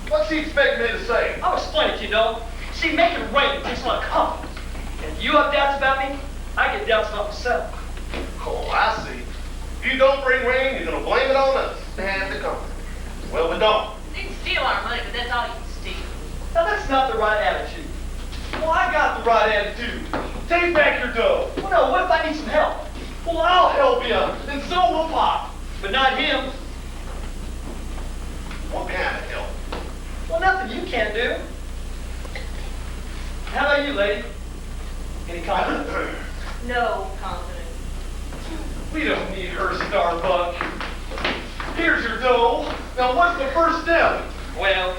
What's he expect me to say? I'll explain it to you, though. See, making rain takes a lot of confidence. And if you have doubts about me, I get doubts about myself. Oh, I see. If you don't bring rain, you're gonna blame it on us. And the company. Well, we don't. You can steal our money, but that's all you can steal. Now, that's not the right attitude. Well, I got the right attitude. Take back your dough. Well, no, what if I need some help? Well, I'll help you, and so will Pop. But not him. What kind of help? Well, nothing you can't do. How about you, lady? Any confidence? No confidence. We don't need her, Starbuck. Here's your dough. Now, what's the first step? Well,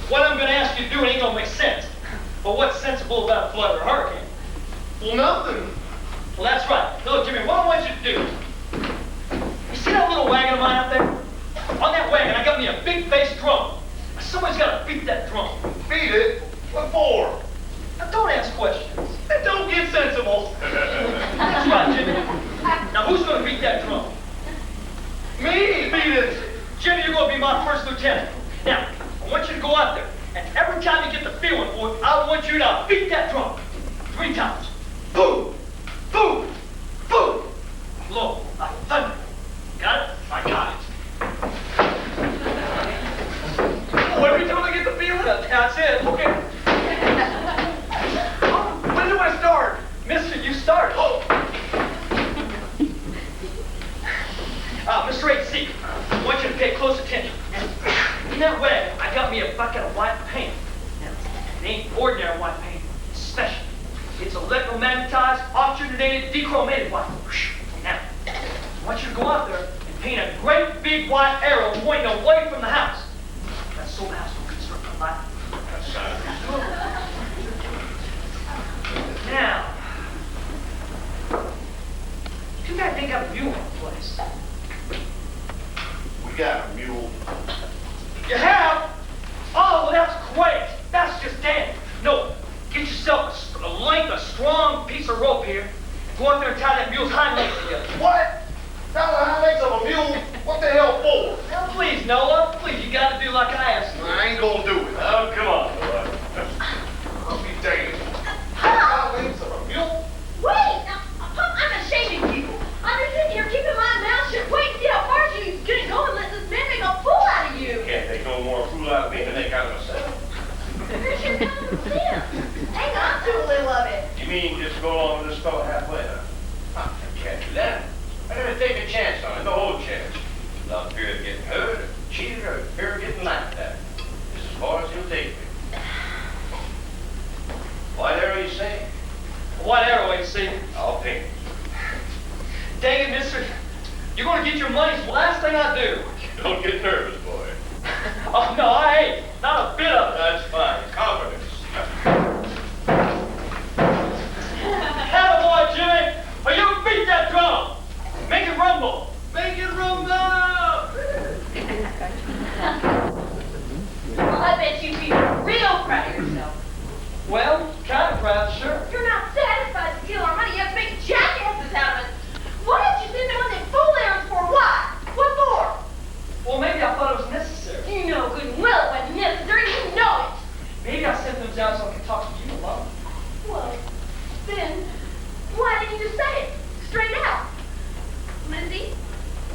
what I'm going to ask you to do ain't going to make sense. But what's sensible about a flood or a hurricane? Well, nothing. Well, that's right. Now, look, Jimmy, what I want you to do, you see that little wagon of mine out there? On that wagon, I got me a big bass drum. Somebody's got to beat that drum. Beat it? What for? Now, don't ask questions. And don't get sensible. That's right, Jimmy. Now, who's going to beat that drum? Me, beat it. Jimmy, you're going to be my first lieutenant. Now, I want you to go out there, and every time you get the feeling for it, I want you to beat that drum 3 times. Boom! Boom! Boom! Low, like thunder. Got it? I got it. Oh, every time I get the feeling? That's it. Okay. When do I start? Mister, you start. Oh. Mr. AC, I want you to pay close attention. In that wagon, I got me a bucket of white paint. Now, it ain't ordinary white paint. It's special. It's electromagnetized, oxygenated, dechromated white. Now, I want you to go out there and paint a great big white arrow pointing away from the house. That's so the house will construct a light. That sounds reasonable. Now, too bad they got a mule in the place. We got a mule. You have? Oh, well, that's great. That's just dandy. No, get yourself a length, a strong piece of rope here. Go out there and tie that mule's hind legs together. What? Now the hind legs of a mule? What the hell for? Now, please, Noah, please, you got to do like I asked you. I ain't gonna do it. Oh, come on, boy. I'll be damned. Hind legs of a mule? Wait! I'm ashamed of you. I'm just sitting here keeping my mouth shut. Wait, see how far you can go and let this man make a fool out of you. Can't take no more fool out of me than they got of myself. Here's your common sense. Hang on to a little of it. You mean just go along with this fellow halfway, huh? I can't do that. I never take a chance on it, no whole chance. Not fear of getting hurt, or cheated, or fear of getting laughed at. It's as far as he'll take me. White arrow, you say? White arrow, you see. I'll pay. Dang it, mister. You're going to get your money's the last thing I do. Don't get nervous, boy. Oh, no, I ain't. Not a bit of it. That's fine. Confidence. Attaboy, Jimmy. Or you beat that drum. Make it rumble. Make it rumble! Well, kind of proud, sure. You're not satisfied to steal our money. You have to make jackasses out of it. Why did you send me on them fool errands for? Why? What for? Well, maybe I thought it was necessary. You know good and well it wasn't necessary. You know it. Maybe I sent them down so I could talk to you alone. Well, then, why didn't you just say it? Straight out. Lizzie,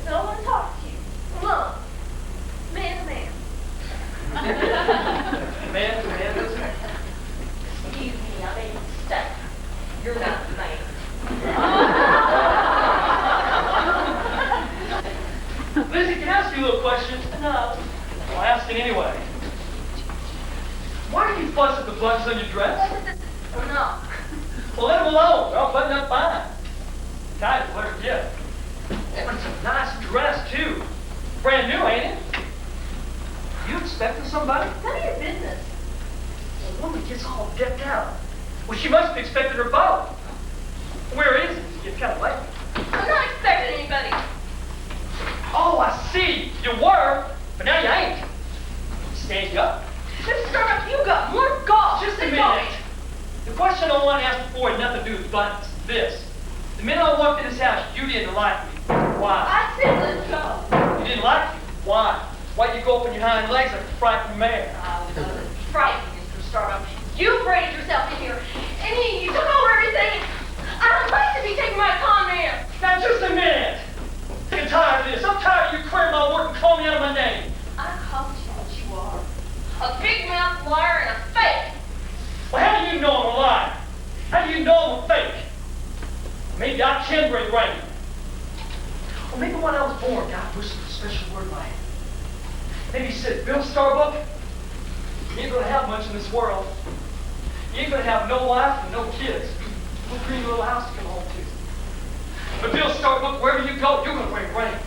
no one talks to you. Alone. Man to man. Man to man, isn't it? Excuse me, I made a mistake. You're not the man. Lizzie, can I ask you a little question? No. Well, I ask it anyway. Why do you fuss at the buttons on your dress? No. Well, let them alone. They're all buttoned up fine. Tied to her gift. But it's a nice dress, too. Brand new, ain't it? You expecting somebody? None of your business. A woman gets all decked out. Well, she must be expecting her beau. Where is it? It's kind of late. I'm not expecting anybody. Oh, I see. You were, but now you ain't. Stand you up. Mr. Starbuck, you got more golf. Just a than minute. golf. The question I want to ask before had nothing to do with buttons. This. The minute I walked in this house, you didn't like me. Why? I said let's go. You didn't like me. Why? Why'd you go up on your hind legs like a frightened mare? I was frightened, Mr. Starbuck. You braided yourself in here, and you took over everything. I don't like to be taking my con man. Now, just a minute. I'm tired of this. I'm tired of you queering my work and calling me out of my name. I called you what you are. A big-mouthed liar and a fake. Well, how do you know I'm a liar? How do you know I'm a fake? Maybe I can bring rain. Or maybe when I was born, God whispered a special word in my head. Maybe he said, Bill Starbuck, you ain't gonna have much in this world. You ain't gonna have no wife and no kids. No green little house to come home to. But Bill Starbuck, wherever you go, you're gonna bring rain.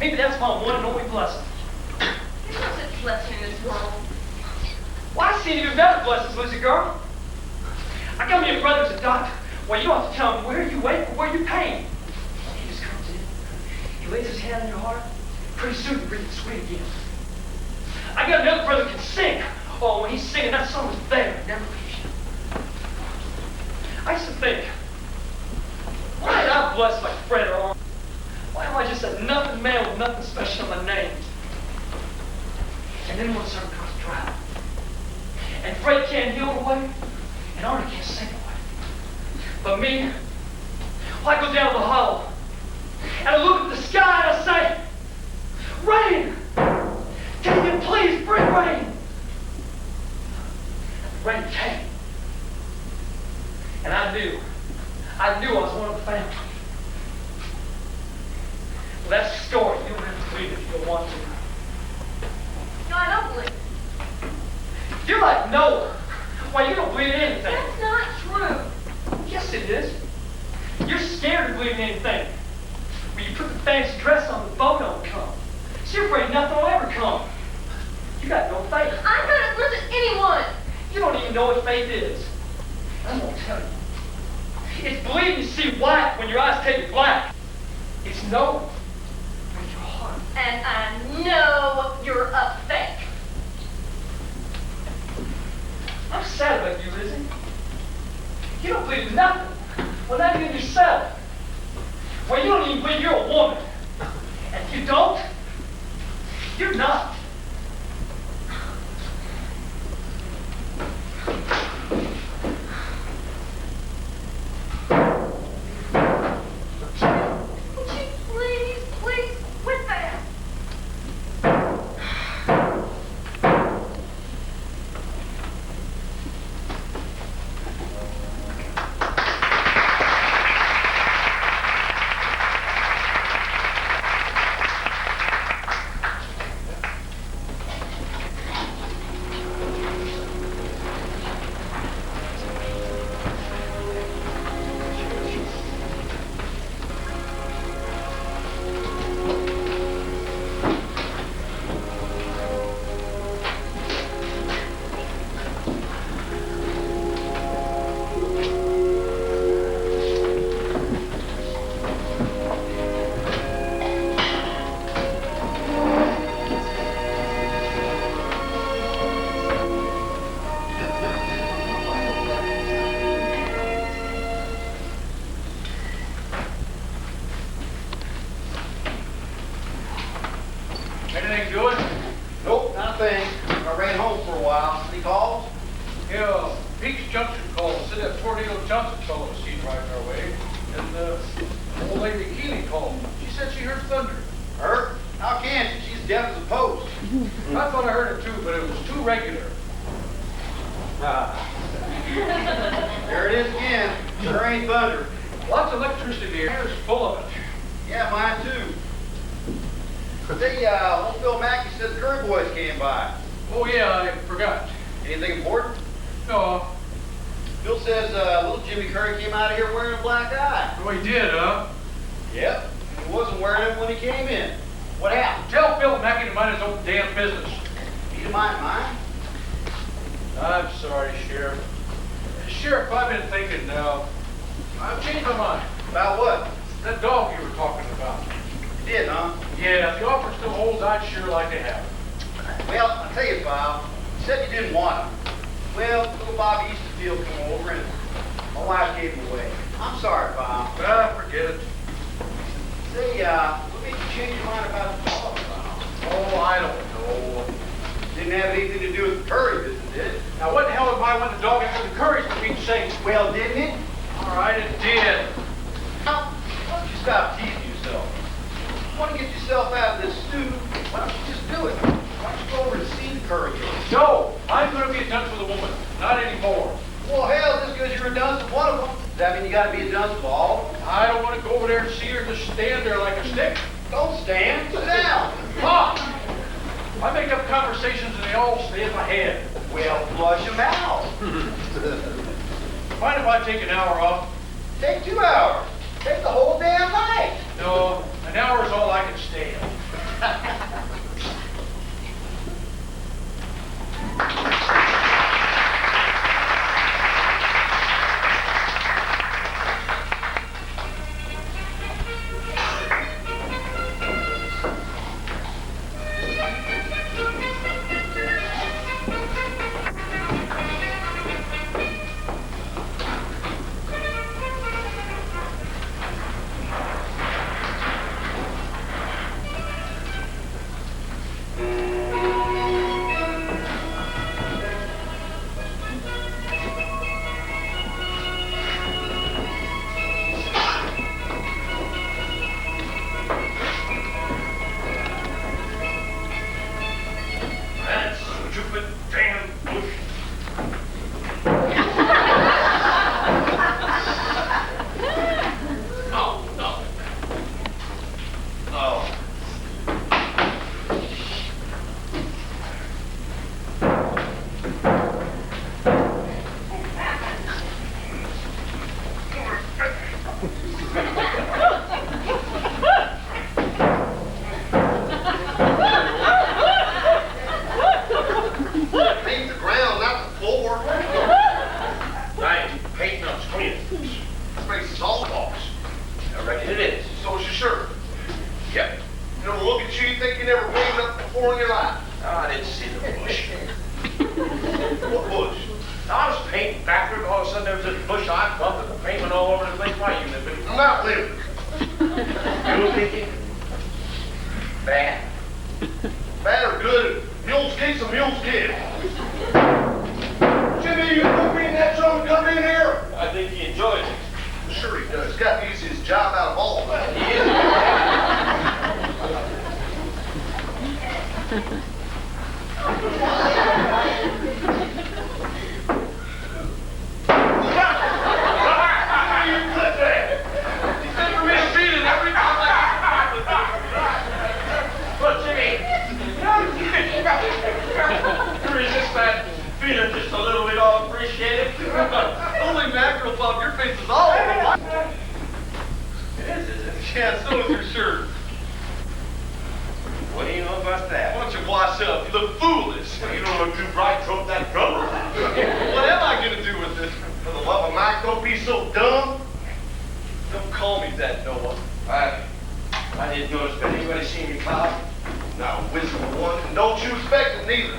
Maybe that's my one and only blessing. There's no such blessing in this world. Well, I seen even better blessings, Lizzie girl. I got me a brother's a doctor. Well, you don't have to tell him where you wait or where you pain. He just comes in. He lays his hand on your heart. Pretty soon you breathe sweet again. I got another brother who can sing. Oh, when he's singing, that song is there. It never leaves you. I used to think, why did I bless like Fred or Arnold? Why am I just a nothing man with nothing special in my name? And then one summer comes dry. And Fred can't heal away, and Arnold can't sing away. But me, well, I go down the hollow, and I look at the sky and I say, rain! Can you please bring rain? And the rain came. And I knew I was one of the family. Well, that's the story. You don't have to believe it if you don't want to. No, I don't believe it. You're like Noah. Why, you don't believe in anything. That's not true. Yes, it is. You're scared of believing anything. When you put the fancy dress on, the boat don't come. So you're afraid nothing will ever come. You got no faith. I'm not as rich as anyone. You don't even know what faith is. I'm gonna tell you. It's believing you see white when your eyes take you black. It's knowing with your heart. And I know you're a fake. I'm sad about you, Lizzie. You don't believe in nothing. Well, not even yourself. Well, you don't even believe you're a woman. And if you don't, you're not. Would you please quit that? Peaks Junction called, said that Tornado Johnson fellow was seen riding our way. And old lady Keeley called. She said she heard thunder. Her? How can she? She's deaf as a post. I thought I heard it too, but it was too regular. There it is again. Sure ain't thunder. Lots of electricity here is full of it. Yeah, mine too. Say, old Phil Mackey said the Curry boys came by. Oh yeah, I forgot. Anything important? No. Phil says little Jimmy Curry came out of here wearing a black eye. Oh, he did, huh? Yep. He wasn't wearing it when he came in. What happened? Tell Phil Mackey to mind his own damn business. You don't mind mine? I'm sorry, Sheriff. Sheriff, I've been thinking now. I've changed my mind. About what? That dog you were talking about. You did, huh? Yeah, if the offer still holds, I'd sure like to have it. Well, I'll tell you, Bob. You said you didn't want him. Well, little Bobby Easterfield came over and my wife gave him away. I'm sorry, Bob. Forget it. Say, what made you change your mind about the dog, Bob? Oh, I don't know. Didn't have anything to do with the Curry business, did it? Now, what the hell am I when the dog after the Currys, for Pete's sake? Well, didn't it? All right, it did. Now, why don't you stop teasing yourself? You want to get yourself out of this stew? Why don't you just do it? Why don't you go over to see the Curry? No, I'm going to be a dunce with a woman. Not anymore. Well, hell, just because you're a dunce with one of them, does that mean you got to be a dunce with all of them? I don't want to go over there and see her just stand there like a stick. Don't stand. Sit down. Pop! I make up conversations and they all stay in my head. Well, flush them out. Mind if I take an hour off? Take 2 hours. Take the whole damn night. No, an hour is all I can stand. That stupid damn bush. Oh, no. Oh. Paint the ground, not the floor. I ain't painting on screen. This makes us all boss. I reckon it is. So is your shirt. Yep. You never look at you, you think you never painted up before in your life. I didn't see the bush. What bush? I was painting backward, all of a sudden there was this bush I bumped and the paint went all over the place. Why you live I'm not living. You thinking? Bad. Bad or good, mules kick's a mule's kid. Jimmy, you put me in that truck and come in here? I think he enjoys it. Sure he does. He's got the easiest job out of all of them. He is. You put that. He's never mistreated every time. Look, Jimmy. You resist that feeling just a little bit all appreciated. Holy mackerel, Bob, your face is all over my... It is, isn't it? Yeah, so is your shirt. What do you know about that? Why don't you wash up? You look foolish. You don't look too bright, throw up that drummer. What am I going to do with this? For the love of Mike, don't be so dumb. Don't call me that, Noah. I didn't notice, but anybody seen me, Cloud? Now, wisdom of one, and don't you expect it neither.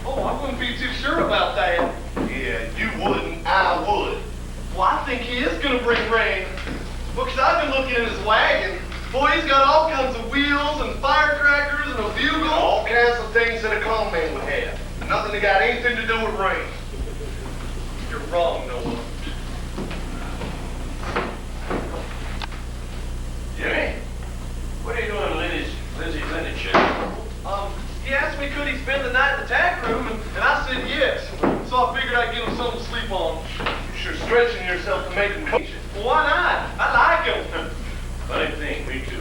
Oh, I wouldn't be too sure about that. Yeah, you wouldn't, I would. Well, I think he is going to bring rain. Because I've been looking at his wagon. Boy, he's got all kinds of wheels and firecrackers and a bugle. All kinds of things that a con man would have. Nothing that got anything to do with rain. You're wrong, Noah. Jimmy, what are you doing in Lindsay's linen shed? He asked me could he spend the night in the tack room, and I said yes. So I figured I'd give him something to sleep on. You're sure stretching yourself to make him coach. Well, why not? I like him. Funny thing, me too.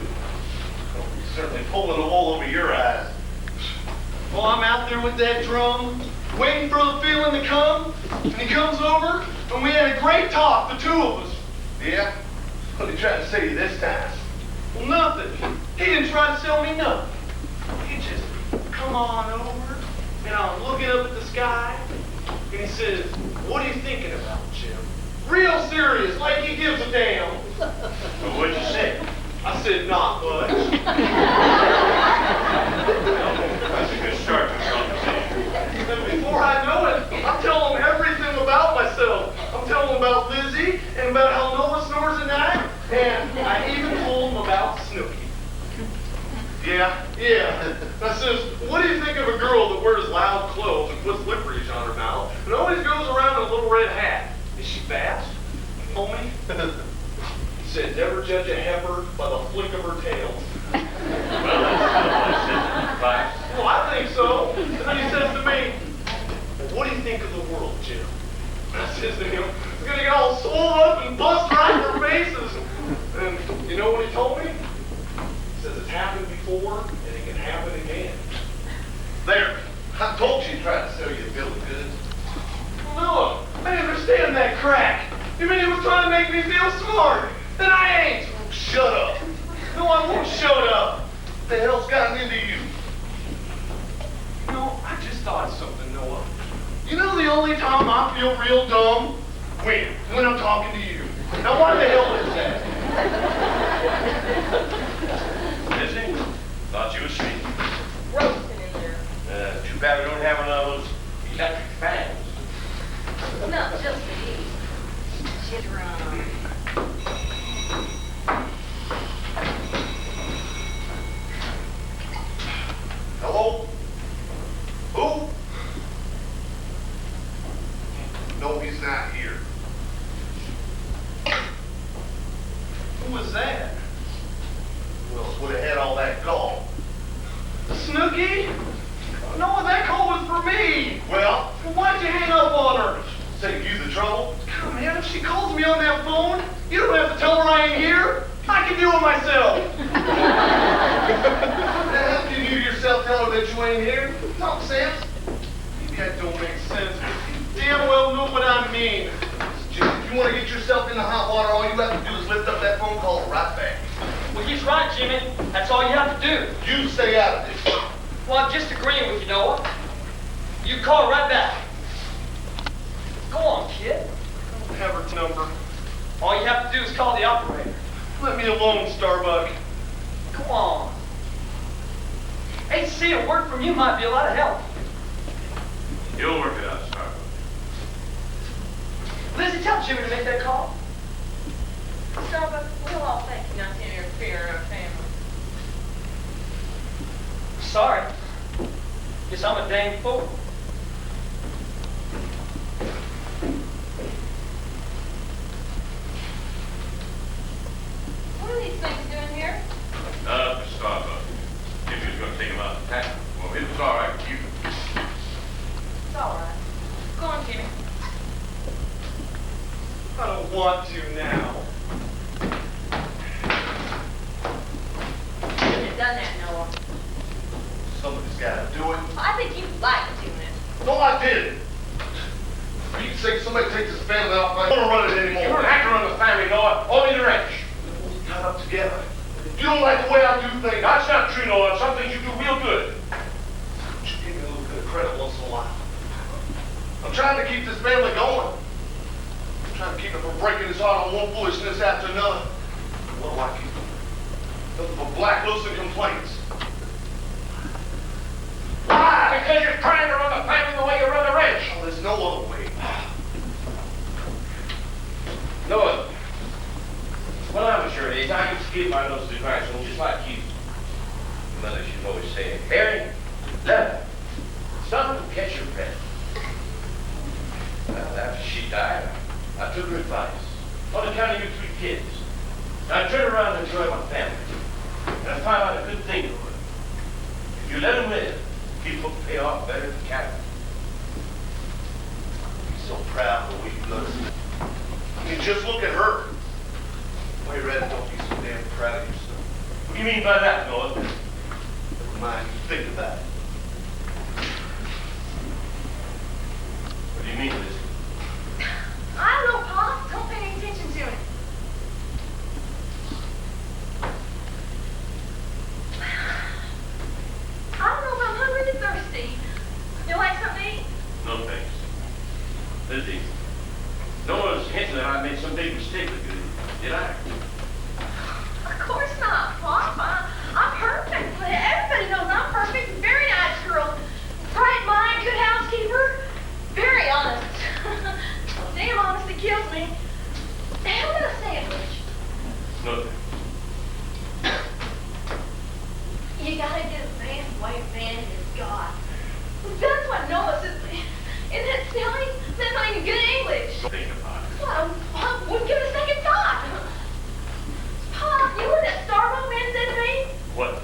He's certainly pulling the wool over your eyes. Well, I'm out there with that drum, waiting for the feeling to come, and he comes over, and we had a great talk, the two of us. Yeah? What are you trying to say to you this time? Well, nothing. He didn't try to sell me nothing. He just come on over, and I'm looking up at the sky, and he says, "What are you thinking about, Jim?" Real serious, like he gives a damn. Well, what'd you say? I said, "Not much." That's a good start to the conversation. And before I know it, I'm telling him everything about myself. I'm telling him about Lizzie, and about how Noah snores at night, and I even told him about Snooky. Yeah? Yeah. I says, "What do you think of a girl that wears loud clothes and puts licorice on her mouth and always goes around in a little red hat? Is she fast?" He told me. He said, "Never judge a heifer by the flick of her tail." Well, that's still what I said in class. Well, I think so. And then he says to me, "Well, what do you think of the world, Jim?" I says to him, "It's gonna get all swollen up and bust right in their faces." And you know what he told me? He says, "It's happened before, and it can happen again." There. I told you he tried to sell you a bill of goods. No, I understand that crack. You mean he was trying to make me feel smart? Then I ain't. Shut up. No, I won't shut up. What the hell's gotten into you? No, I just thought of something, Noah. You know the only time I feel real dumb? When I'm talking to you. Now why the hell is that? Lizzie, thought you was asleep. Roasting in there. Too bad we don't have one of those electric fans. No, just the heat. Get around. Hello? Who? No, he's not here. Who was that? Who else would have had all that gall? Snooky? No, that call was for me. Well, Well, why'd you hang up on her? save you the trouble. Come on, man, if she calls me on that phone, you don't have to tell her I ain't here. I can do it myself. What the hell can you do yourself tell her that you ain't here? Talk sense. Maybe that don't make sense, but you damn well know what I mean. Jim, if you want to get yourself in the hot water, all you have to do is lift up that phone call right back. Well, he's right, Jimmy. That's all you have to do. You stay out of this. Well, I'm just agreeing with you, Noah. You call right back. Go on, kid. I don't have her number. All you have to do is call the operator. Let me alone, Starbuck. Go on. Hey, see, a word from you might be a lot of help. You'll work it out, Starbuck. Lizzie, tell Jimmy to make that call. Starbuck, we'll all thank you not to interfere in our family. Sorry. Guess I'm a dang fool. What are these things doing here? Starbuck. Jimmy was going to take him out to tack. Well, it was all right with you. It's all right. Go on, Jimmy. I don't want to now. You shouldn't have done that, Noah. Somebody's got to do it. I think you like doing it. No, I didn't. For Pete's sake, somebody take this family off my... I don't want to run it You don't anymore. have to run the family, Noah. Only the ranch. We got up together. You don't like the way I do things. That's not true, Noah. Some things you do real good. You should give me a little bit of credit once in a while. I'm trying to keep this family going. I'm trying to keep it from breaking his heart on one foolishness after another. What do I keep? Nothing but black looks and complaints. Why? Because you're trying to run the family the way you run the ranch. Oh, there's no other way. Noah, when I was your age, I used to give my nose to the grindstone just like you. Mother used to always say, Harry, love, something will catch your breath. Well, after she died, I took her advice. On account of you 3 kids. I turn around and enjoy my family. And I find out a good thing for her. If you let them live, people pay off better than cattle. He's so proud of the way you love us. I mean, just look at her. Why you rather don't be so damn proud of yourself? What do you mean by that, Noah? Never mind, you think about it. What do you mean, Lizzie? I don't know, Pop. Don't pay any attention to it. I don't know if I'm hungry or thirsty. You like something to eat? No thanks. Lizzie, Noah's hinting that I made some big mistake with you. Did I? Of course not, Pop. I'm perfect. Everybody knows I'm perfect. Very nice girl. Bright mind, good housekeeper. Very honest. Damn honesty kills me. How about a sandwich? No thanks. You gotta get a man's white man is God. That's what Noah says. Isn't that silly? That's not even good English. Think about it. Well, I wouldn't give it a second thought. Pop, you know what that Starbucks man said to me? What?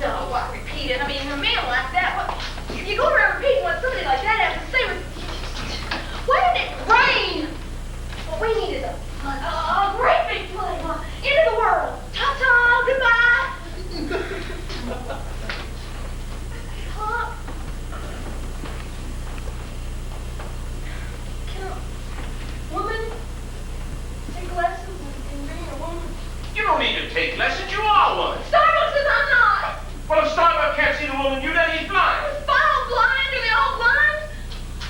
No, I repeat it. I mean, a man like that, what, if you go around repeating what somebody like that has to say with... Why didn't it rain? What we need is a great big plane. End of the world. Ta-ta, goodbye. Pop. Can a woman take lessons in being a woman? You don't need to take lessons. You are one. Starbucks says I'm not. Well, if Starbuck can't see the woman you, then he's blind. Is Bob blind? Are they all blind?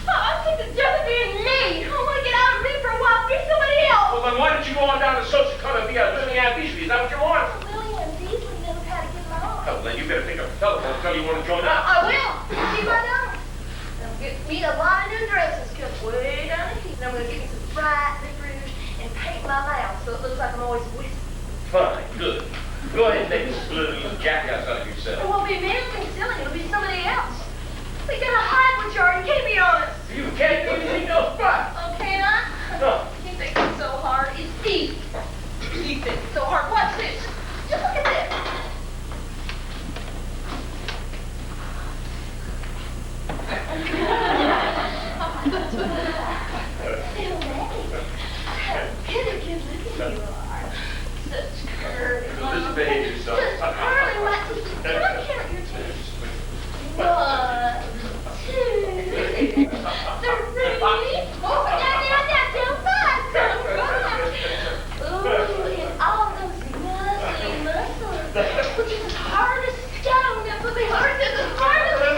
Oh, I think the death of being me. I want to get out of me for a while, be somebody else. Well, then why don't you go on down to social club and be a Lily Ann Beasley? Is that what you want? Lily and Beasley knows how to get along. Oh, then you better pick up the telephone and tell you want to join up. I will. See my don't. I'm get me a lot of new dresses, cut way down the heat. And I'm going to get me some bright lip rouge and paint my mouth so it looks like I'm always whistling. Fine, good. Go ahead and make this little jackass out of It yourself. won't be me anything silly. It'll be somebody else. We gotta hide what you are. You can't be honest. You can't do anything else right. Oh, can I? No. You think it's so hard? It's easy. You think it's so hard? Watch this. Just look at this. Little Maggie, how good looking you are. Such curly. Just behave yourself. Just curly white teeth. Can I count your teeth? 1, 2, 3, 4, 5. Ooh, and all those muscly muscles, which is as hard as stone. That would be hard as stone.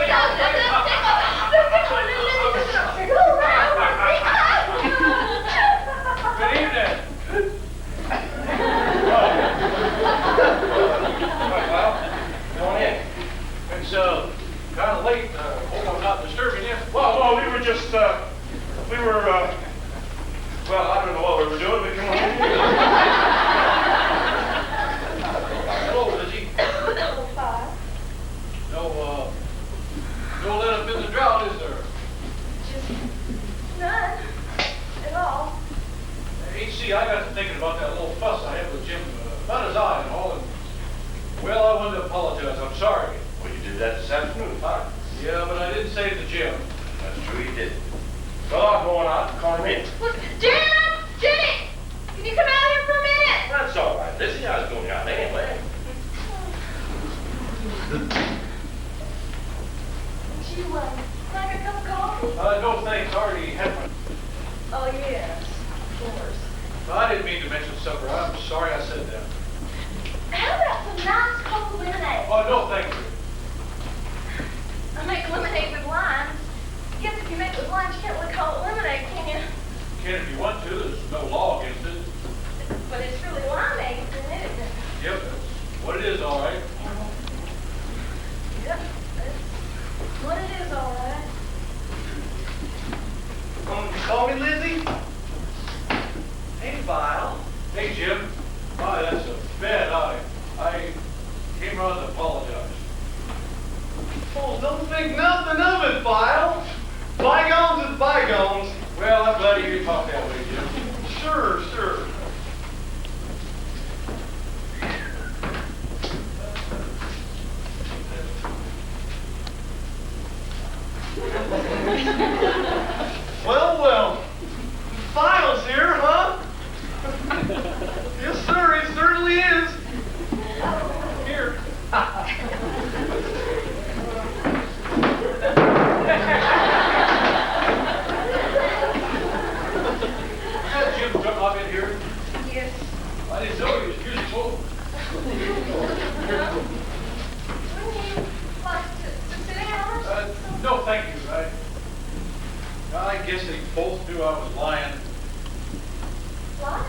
That's tickle. Go around. Good evening. Well, go on in. It's kind of late. Hope I'm not disturbing you. Well, we were just, well, I don't know what we were doing, but come on in. Hello, Lizzie. No let up in the drought, is there? Just none at all. Hey, see, I got to thinking about that little fuss I had with Jim about his eye and all, and, well, I wanted to apologize. I'm sorry. Well, you did that this afternoon, fine. Yeah, but I didn't say it to Jim. That's true, you did. Well, I'll go on out and call him in. Look, Jim! Jimmy! Can you come out here for a minute? That's all right, Lizzie. I was going out anyway. Would you like a cup of coffee? No thanks. I already had one. Oh, yes, of course. I didn't mean to mention supper. I'm sorry I said that. How about some nice cold lemonade? Oh, no, thank you. I make lemonade with limes. Guess if you make it with limes, you can't really call it lemonade, can you? You can if you want to. There's no law against it. But it's really limeade, isn't it? Yep, that's what it is, all right. Yep, that's what it is, all right. You call me Lizzie? Hey, Vile. Hey, Jim. Oh, that's a bad eye. I came around to apologize. Oh, don't think nothing of it, Vile. Bygones is bygones. Well, I'm glad you talk that way, Jim. I didn't know he was musical. Wouldn't you like to sit down or something? No, thank you. I guess they both knew I was lying. Why?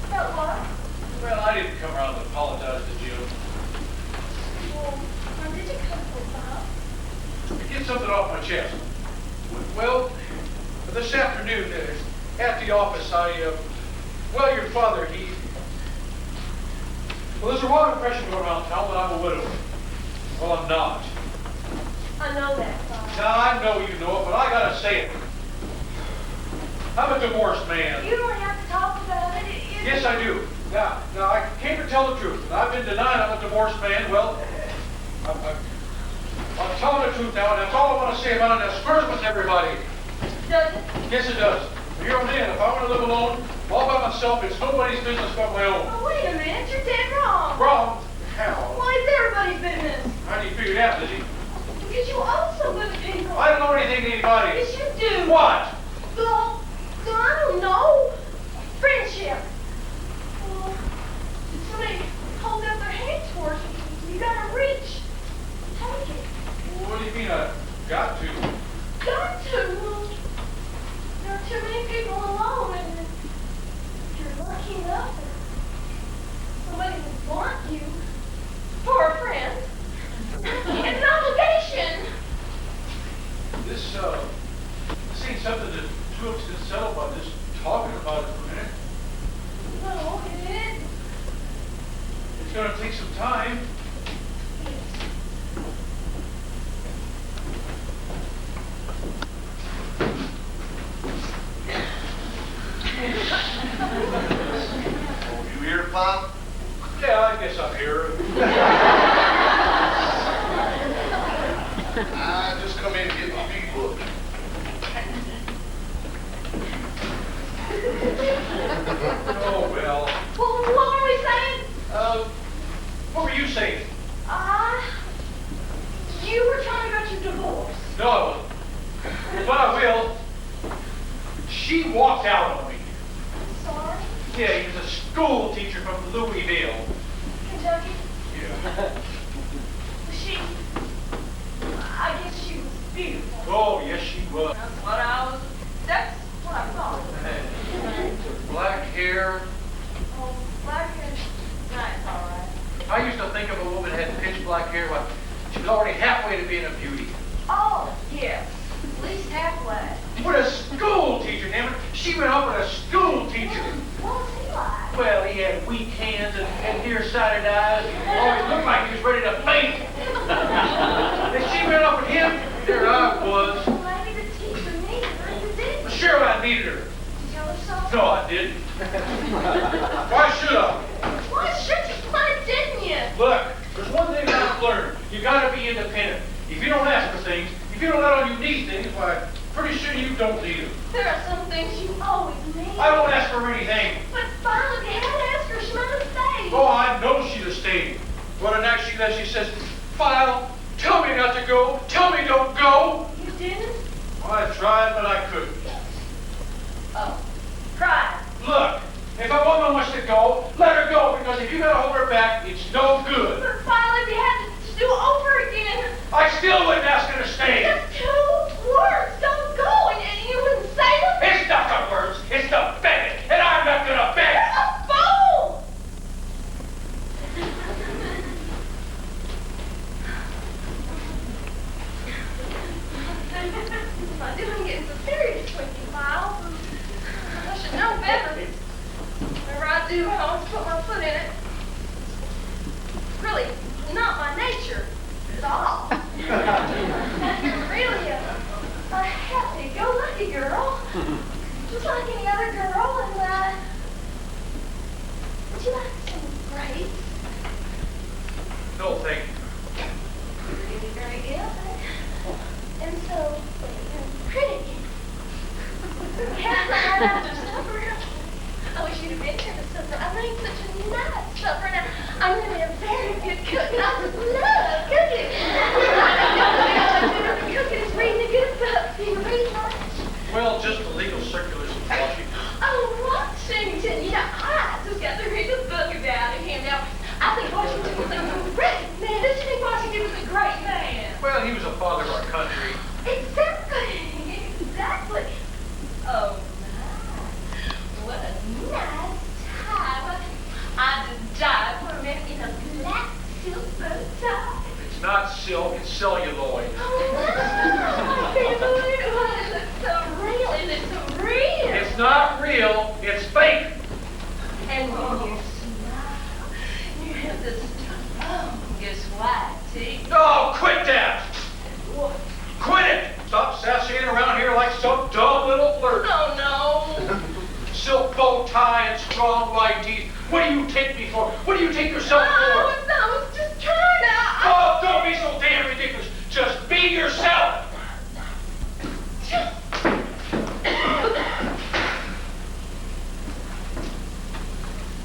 About what? Well, I didn't come around to apologize to Jim. Well, where did you come from, Bob? To get something off my chest. Well, this afternoon at the office, well, your father, well, there's a wrong impression going around town that I'm a widower. Well, I'm not. I know that, Bob. Now, I know you know it, but I gotta say it. I'm a divorced man. You don't have to talk about it. Yes, I do. Now, I came to tell the truth. And I've been denying I'm a divorced man. Well, I'm telling the truth now, and that's all I want to say about it. That squares with everybody. Does it? Yes, it does. From here on in, if I want to live alone, all by myself, it's nobody's business but my own. Oh, wait a minute. You're dead wrong. Wrong? How? Why is everybody's business? How do you figure it out, Lizzie? Because you owe something to people. I don't know anything to anybody. Yes, you do. What? Well, I don't know. Friendship. Well, somebody holds up their hand towards you. You gotta reach. Take it. What do you mean I got to? Got to. Well, there are too many people alone, and if you're lucky enough, somebody would want you for a friend. It's an obligation. This ain't something that two of us can settle by just talking about it for a minute. No, it isn't. It's gonna take some time. You here, Pop? Yeah, I guess I'm here. I just come in to get my big book. Oh, well. Well, what were we saying? What were you saying? You were talking about your divorce. No, I wasn't. But I will. She walked out on me. Sorry, Yeah, he was a school teacher from Louisville. Kentucky. Yeah. I guess she was beautiful. Oh, yes, she was. That's what I thought. Black hair. Oh, black hair. Nice, all right. I used to think of a woman that had pitch black hair, but she was already halfway to being a beauty. Oh, yes. At least halfway. With a school teacher, damn it. She went up with a school teacher. What was he like? Well, he had weak hands and nearsighted eyes. Always looked like he was ready to faint. And she went up with him. There I was. Maybe the teacher needed her. You didn't. Sure, I needed her. Did you tell her so? No, I didn't. Why should I? Why should you? Why didn't you? Look, there's one thing I've learned. You gotta be independent. If you don't ask for things, if you don't let on you need things, why, pretty soon you don't need them. There are some things you always need. I don't ask for anything. But finally, if you had asked her, she might have stayed. Oh, I know she'd have stayed. What an act she does, she says, File, tell me not to go. Tell me don't go. You didn't? Well, I tried, but I couldn't. Oh, pride. Look, if a woman wants to go, let her go, because if you gotta hold her back, it's no good. But finally, if you had to do over again. I still wouldn't ask her to stay. Just 2 words, don't go, and you wouldn't say them? It's not the words, it's the begging, and I'm not gonna beg. You're a fool! My doing getting so serious with you, Miles. I should know better. Whenever I do, I always put my foot in it. Really, not my nature at all. I'm really a happy-go-lucky girl, just like any other girl, and would you like some grapes? No, thank you. Really very ill, and so pretty. Can't I have after supper? I wish you'd have been here for supper. I made such a nice supper. Now, I'm really a very good cook, and I just love cooking. Cooking is reading a good book. Do you read much? Well, just the legal circulars in Washington. Oh, Washington. Yeah, I just got to read a not real, it's fake. And when you smile, you have this strongest white teeth. Oh, quit that! What? Quit it! Stop sashaying around here like some dumb little flirt. Oh, no. Silk bow tie and strong white teeth. What do you take me for? What do you take yourself for? I was just trying to... Oh, don't be so damn ridiculous. Just be yourself.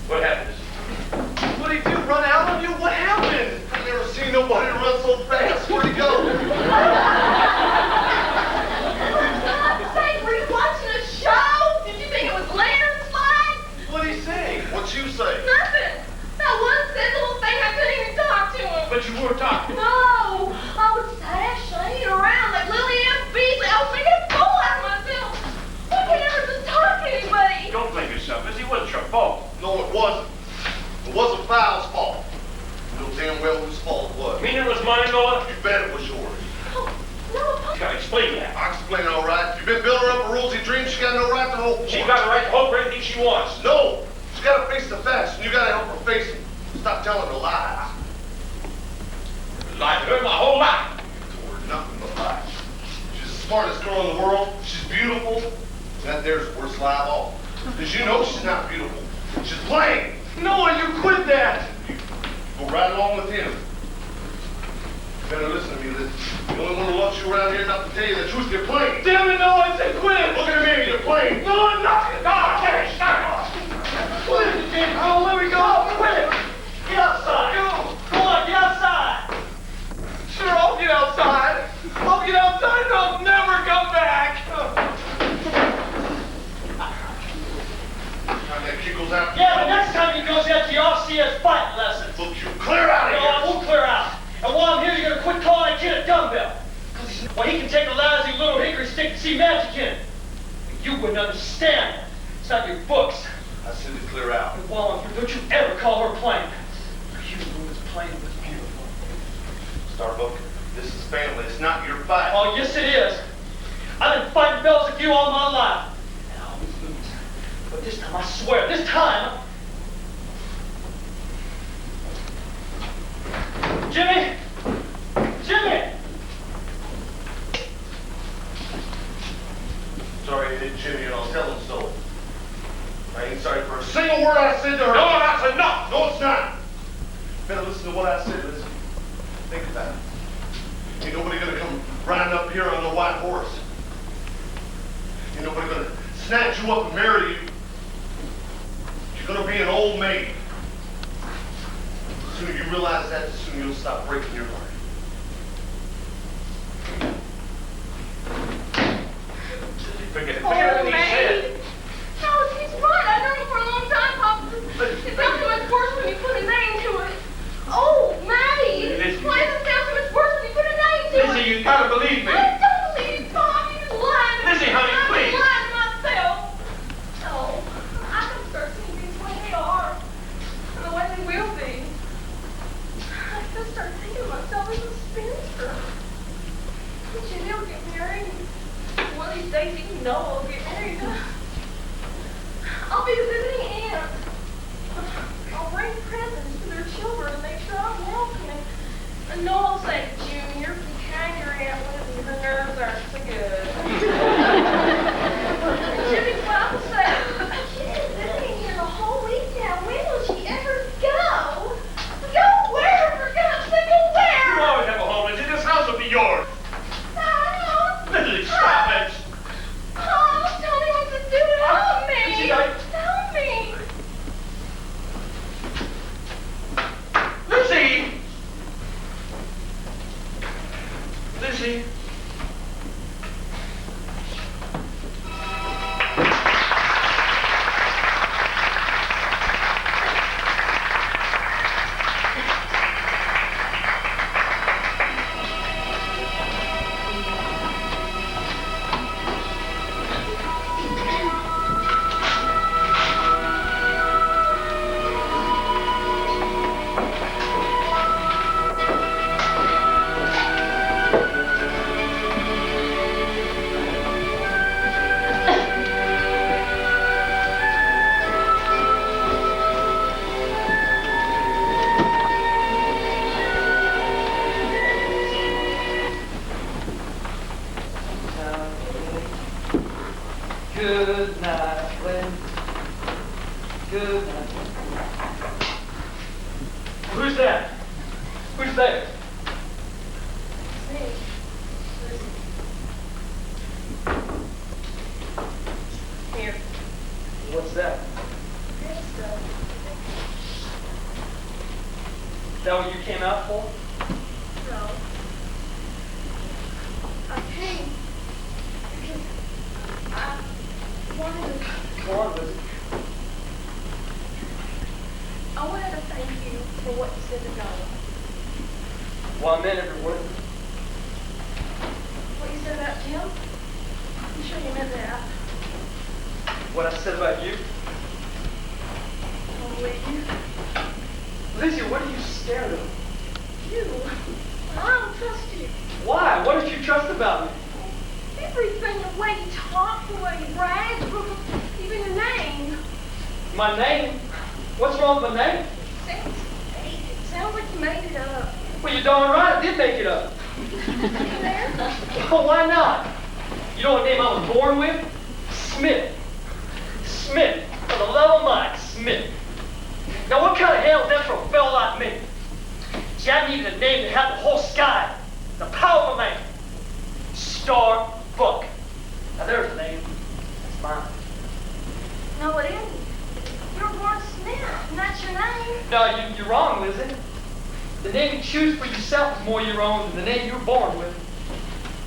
What happened? What did he do? Run out on you? What happened? I've never seen nobody run so fast. Where'd he go? Say, were you watching a show? Did you think it was landslide? What did he say? What you say? Nothing. That one sensible thing, I couldn't even talk to him. But you were talking. No, I was sashaying around like Lily Ann Beasley. I was making a fool out of myself. I can't ever just talk to anybody. Don't blame yourself, Missy. It wasn't your fault. No, it wasn't. It wasn't File's fault. You know damn well whose fault it was. You mean it was mine, Noah? You bet it was yours. Oh, no, You gotta explain that. I'll explain it all right. You've been building her up a rosy dream. She got no right to hope for. She's got the right to hope for anything she wants. No. She's got to face the facts, and you got to help her face them. Stop telling her lies. Lied to her my whole life. You told her nothing but lies. She's the smartest girl in the world. She's beautiful. That there's the worst lie of all. Because you know she's not beautiful. She's plain. Noah, you quit that. Go right along with him. You better listen to me, Liz. The only one who loves you around here enough to tell you the truth, you're plain. Damn it, Noah, I said quit it. Look at me, you're plain. No, I'm not. No, Terry, stop. Quit it, Jim. Oh, let me go. Quit it. Get outside. Go on, get outside. Sure, I'll get outside. I'll get outside and I'll never come back. Time that kid goes out. Yeah, but next time he goes out to your CS fighting lessons. Look, you clear out No, of I here. won't clear out. And while I'm here, you're gonna quit calling that kid a dumbbell. Well, he can take a lousy little hickory stick to see magic in. You wouldn't understand. It's not your books. I said to clear out. And while I'm here, don't you ever call her plain. For you, woman's plain was beautiful. Starbuck, this is family. It's not your fight. Oh, yes it is. I've been fighting bells like you all my life. And I always lose. But this time, I swear, this time... Jimmy! Jimmy! Sorry I didn't Jimmy, and I'll tell him so. I ain't sorry for a single word I said to her. No, that's enough. No, it's not. Better listen to what I said, listen. Think about it. Ain't nobody gonna come riding up here on a white horse. Ain't nobody gonna snatch you up and marry you. You're gonna be an old maid. The sooner you realize that, the sooner you'll stop breaking your heart. Forget Oh, everything he said. May. No, he's right. I've known him for a long time, Papa. It sounds so much worse when you put a name to it. Oh, May. Listen. Why does it sound so much worse when you put a name to it? Lizzie, you gotta believe me. I don't believe you, Bob. You just lied to me. Lizzie, honey, please. I'm lying to myself. No, I can start seeing things the way they are. And the way they will be. I can start thinking of myself as a spinster. Jimmy will get married. One of these days, you know I'll get married. I'll be the visiting aunt. I'll bring presents to their children and make sure I'm welcome. And Noah will say, Junior, be kind to your Aunt Lizzie. Her nerves aren't so good. And Jimmy's wife will say, she's been visiting here the whole week now. When will she ever go? Go where? For God's sake, go where? You always have a home, Lizzie. This house will be yours. Lizzie, stop it. Oh, tell me what to do. Help me. Help me. Lizzie! Good night, Lynn. Good night. Who's that? Who's there? It's me. Here. What's that? Good stuff. Is that what you came out for? No. I came because I wanted to, Come on, Lizzie. I wanted to thank you for what you said to Noah. Well, I meant every word. What you said about Jim? I'm sure you meant that. What I said about you. I'll believe you. Lizzie, what are you scared of? You. I don't trust you. Why? What did you trust about me? Everything, the way you talk, the way you brag, even your name. My name? What's wrong with my name? Sounds like you made it up. Well, you're darn right, I did make it up. You there? Well, why not? You know what name I was born with? Smith. Smith. For the love of Mike, Smith. Now, what kind of hell is that for a fellow like me? See, I needed a name that had the whole sky, the power of a man. Starbuck. Now, there's a name. That's mine. No, it isn't. You're born Smith, and that's your name. No, you're wrong, Lizzie. The name you choose for yourself is more your own than the name you were born with.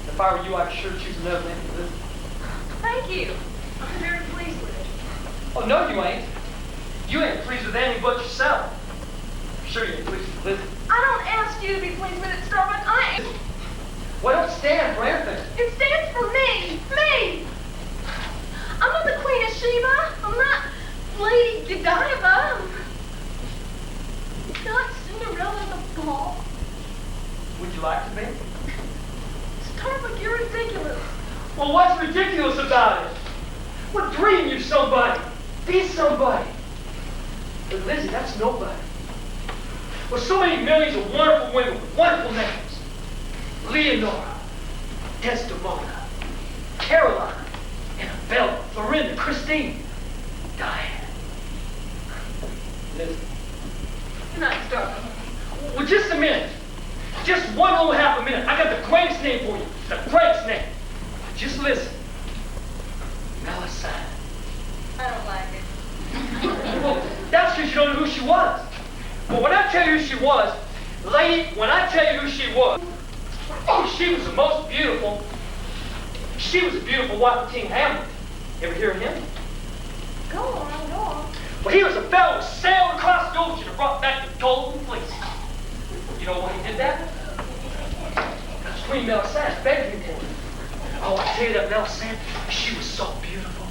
If I were you, I'd sure choose another name for Lizzie. Thank you. I'm very pleased with it. Oh, no, you ain't. You ain't pleased with anything but yourself. I'm sure you ain't pleased with Lizzie. I don't ask you to be pleased with it, Starbuck. I am. Well, don't stand for anything. It stands for me. Me. I'm not the Queen of Sheba. I'm not Lady Godiva. I'm not Cinderella the ball. Would you like to be? Starbuck, you're ridiculous. Well, what's ridiculous about it? Well, dream you're somebody. Be somebody. But Lizzie, that's nobody. Well, so many millions of wonderful women with wonderful names. Leonora, Desdemona, Caroline, Annabella, Florinda, Christine, Diane. Lizzie. Good night, Starbuck. Well, just a minute. Just one little half a minute. I got the greatest name for you. The greatest name. Just listen. Melisande. I don't like it. Well, that's because you don't know who she was. Well, when I tell you who she was, lady, when I tell you who she was, oh, she was the most beautiful. She was a beautiful wife of King Hamlet. Ever hear of him? Go on, go on. Well, he was a fellow who sailed across the ocean and brought back the golden fleece. You know why he did that? Because Queen Melisande begged him for it. Oh, I tell you that Melisande, she was so beautiful.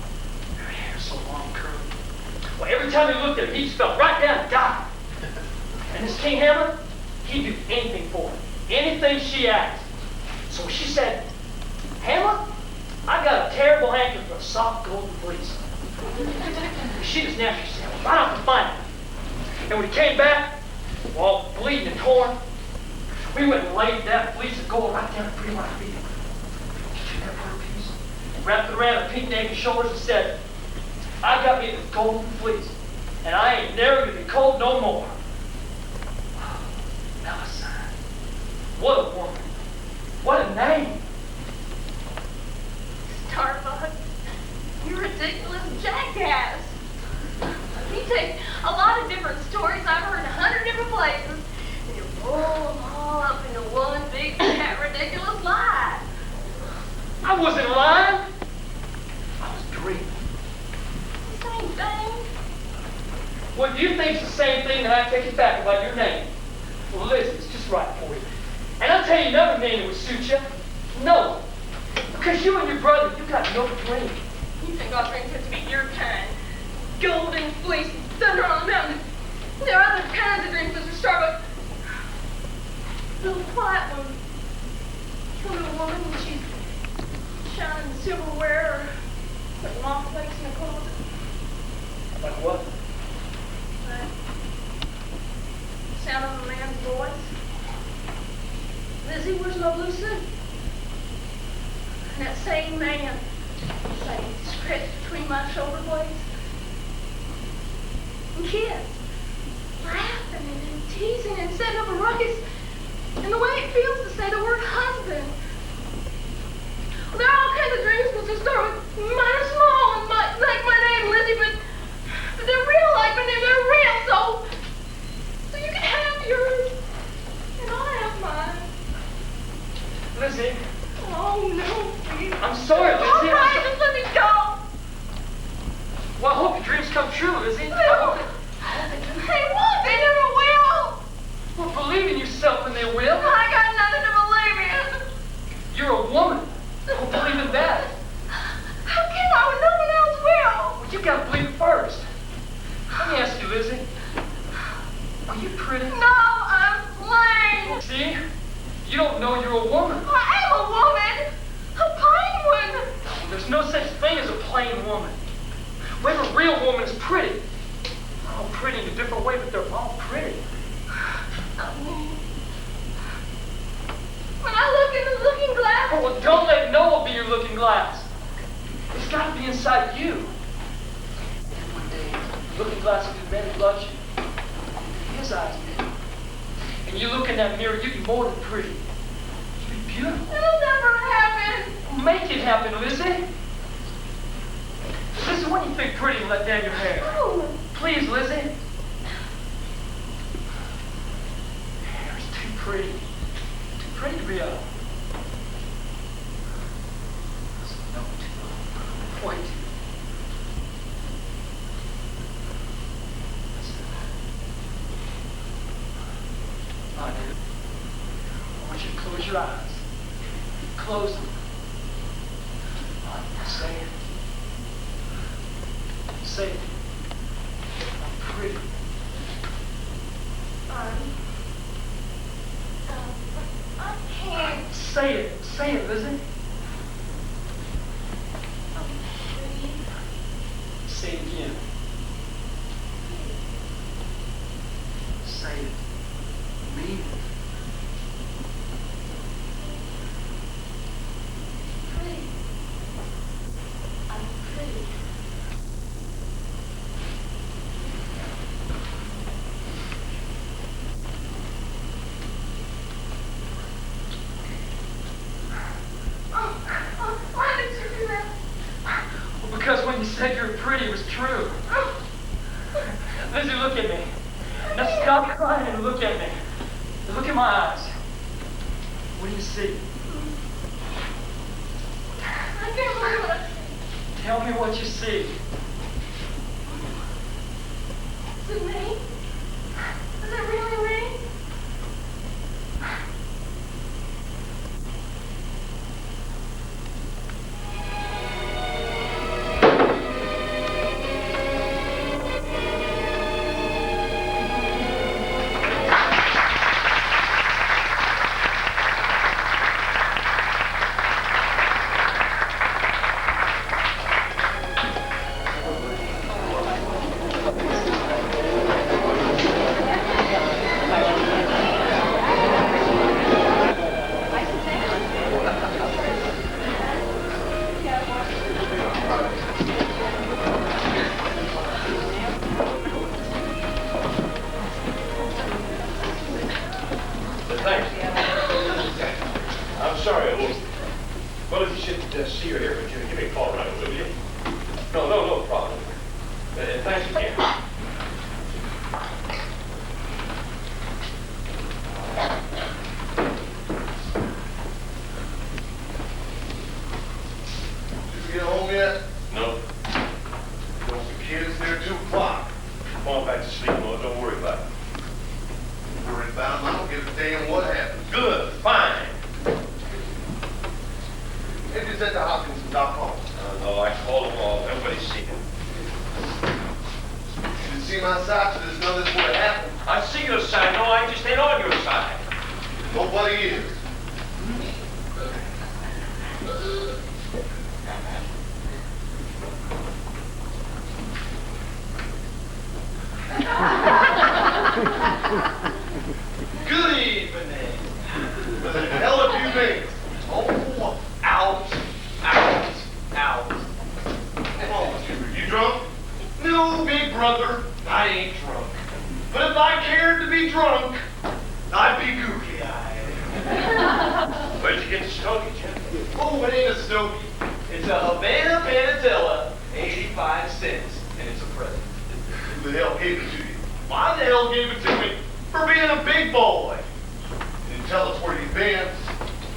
Her hair so long curly. Well, every time he looked at her, he just fell right down and died. And this King Hamlet, he'd do anything for her. Anything she asked. So she said, Hamlet, I got a terrible hankering for a soft golden fleece. She just naturally said, right off to find it. And when he came back, all bleeding and torn, we went and laid that fleece of gold right down at pretty my feet. She took that little piece, wrapped it around her pink naked shoulders and said, I got me this golden fleece, and I ain't never gonna be cold no more. Melisande. What a woman. What a name. Starbuck, you ridiculous jackass. You take a lot of different stories I've heard in 100 different places, and you roll them all up into one big, fat, ridiculous lie. I wasn't lying. I was dreaming. Same thing. Well, if you think it's the same thing, then I take it back about your name. Well, listen, it's just right for you. And I'll tell you another name that would suit you. Noah. Because you and your brother, you got no dream. You think all dreams have to be your kind. Golden fleece, thunder on the mountain. There are other kinds of dreams, Mr. Starbuck. Little quiet one. Kill a woman when she's shining silverware or putting moth flakes in a closet. Like what? Right? Sound of a man's voice. Lizzie, where's my blue suit? And that same man saying, scratched between my shoulders. shoulder blades. And kids laughing and teasing and setting up a ruckus. And the way it feels to say the word husband. Well, there are all kinds of dreams that just start with mine are small and like my name, Lizzie, but they're real like my name. They're real, so you can have yours and I'll have mine. Lizzie, Oh, no, please. I'm sorry, Lizzie. All right, just let me go. Well, I hope your dreams come true, Lizzie. They won't. They never will. Well, believe in yourself and they will. I got nothing to believe in. You're a woman. Well, believe in that. How can I when no one else will? Well, you gotta believe it first. Let me ask you, Lizzie. Are you pretty? No, I'm plain. See? You don't know you're a woman. I am a woman. A plain one. There's no such thing as a plain woman. Well, a real woman is pretty. They're all pretty in a different way, but they're all pretty. When I look in the looking glass. Oh, well, don't let Noah be your looking glass. It's got to be inside you. And one day, the looking glass will be the man who loves you. His eyes do. And you look in that mirror, you'd be more than pretty. You'd be beautiful. It'll never happen. Make it happen, Lizzie. Lizzie, when you think pretty, let down your hair. Oh. Please, Lizzie. Hair is too pretty. Too pretty to be up. No, too way too. I do. I want you to close your eyes. Close them. Say it. Say it. I'm pretty. I can't. Say it. Say it, Lizzie. I'm pretty. Say it again. Say it. Mean it. Pretty. I'm pretty. Why did you do that? Well, because when you said you were pretty, it was true. Lizzie, look at me. Now stop crying and look at me. Look at my eyes. What do you see? I can't believe what I see. Tell me what you see. Is it me? Is it really me? Thanks. I'm sorry, well, if you should see her here, but you give me a call right away, will you? No problem. Thanks again. Did you get home yet? No, Don't the kids there 2 o'clock. going back to sleep, Lord, don't worry about it. Worried about them, I don't give a damn what happened. Good, fine. Maybe it's at the Hopkins and Doc Hall. No, I called them all, everybody's seen it. You didn't see my side, so there's none of this would have happened. I see your side, no, I just ain't on your side. Nobody is. Good evening. What the hell have you been? Oh, out. Come on, you know, big brother, I ain't drunk. But if I cared to be drunk, I'd be googly-eyed. Where'd you get the stogie, Jim? Oh, it ain't a stogie. It's a Havana Panatella, 85 cents, and it's a present. Who the hell gave it to you? Why the hell gave it to me? For being a big boy. You didn't tell us where you've been.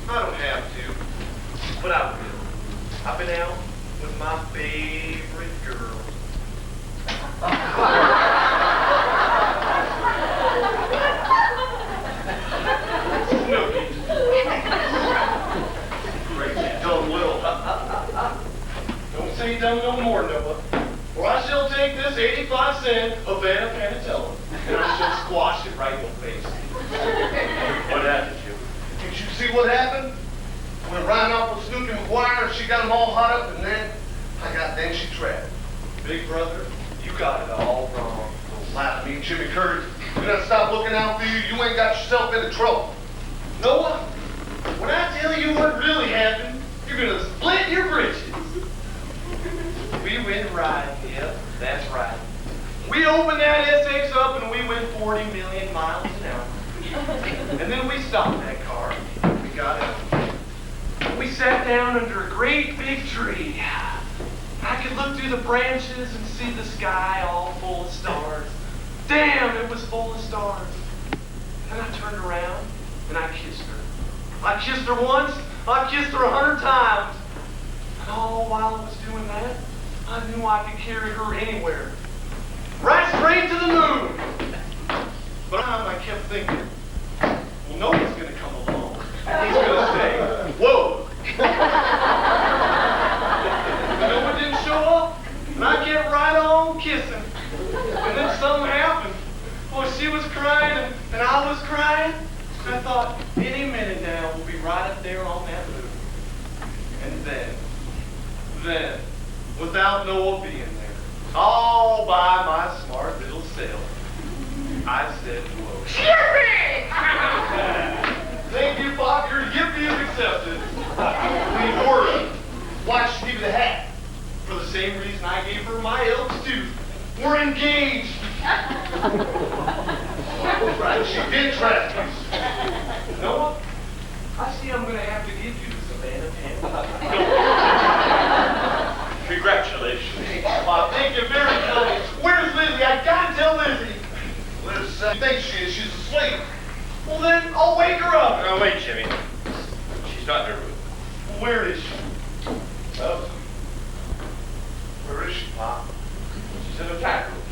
I don't have to, but I will. I've been out with my favorite girl. Snooky. Crazy dumb little. Don't say dumb no more, Noah. Or I shall take this 85-cent Havana Panatella, and I shall squash it right in your face. What happened, Jim? Did you see what happened? Went riding off with Snooky McGuire, and she got them all hot up, and then she trapped. Big brother, you got it all wrong. Don't lie to me, Jimmy Curtis. You gotta stop looking out for you. You ain't got yourself into trouble. Noah, when I tell you what really happened, you're gonna split your britches. We went riding, yep, that's right. We opened that SX up and we went 40 million miles an hour. And then we stopped that car. We got out. We sat down under a great big tree. I could look through the branches and see the sky all full of stars. Damn, it was full of stars. Then I turned around and I kissed her. I kissed her once, I kissed her 100 times. And all while I was doing that, I knew I could carry her anywhere. Right straight to the moon. But I kept thinking, well, Noah's gonna come along. And he's gonna say, whoa. Noah didn't show up, and I kept right on kissing. And then something happened. Well, she was crying, and I was crying. And I thought, any minute now, we'll be right up there on that moon. And then, without Noah being there, all by my smart little self, I said, whoa. Yippee! Thank you, Bob. Your yippee is accepted. We were. Why'd she give you the hat? For the same reason I gave her my elk's tooth. We're engaged. Right, she did trap you. Noah, I see I'm going to have to give you the Savannah Pen. Congratulations. Bob, thank you very much. Where's Lizzie? I gotta tell Lizzie. Liz thinks she is. She's asleep. Well, then I'll wake her up. Oh, wait, Jimmy. She's not in her room. Where is she? Oh. Where is she, Pop? She's in the back room.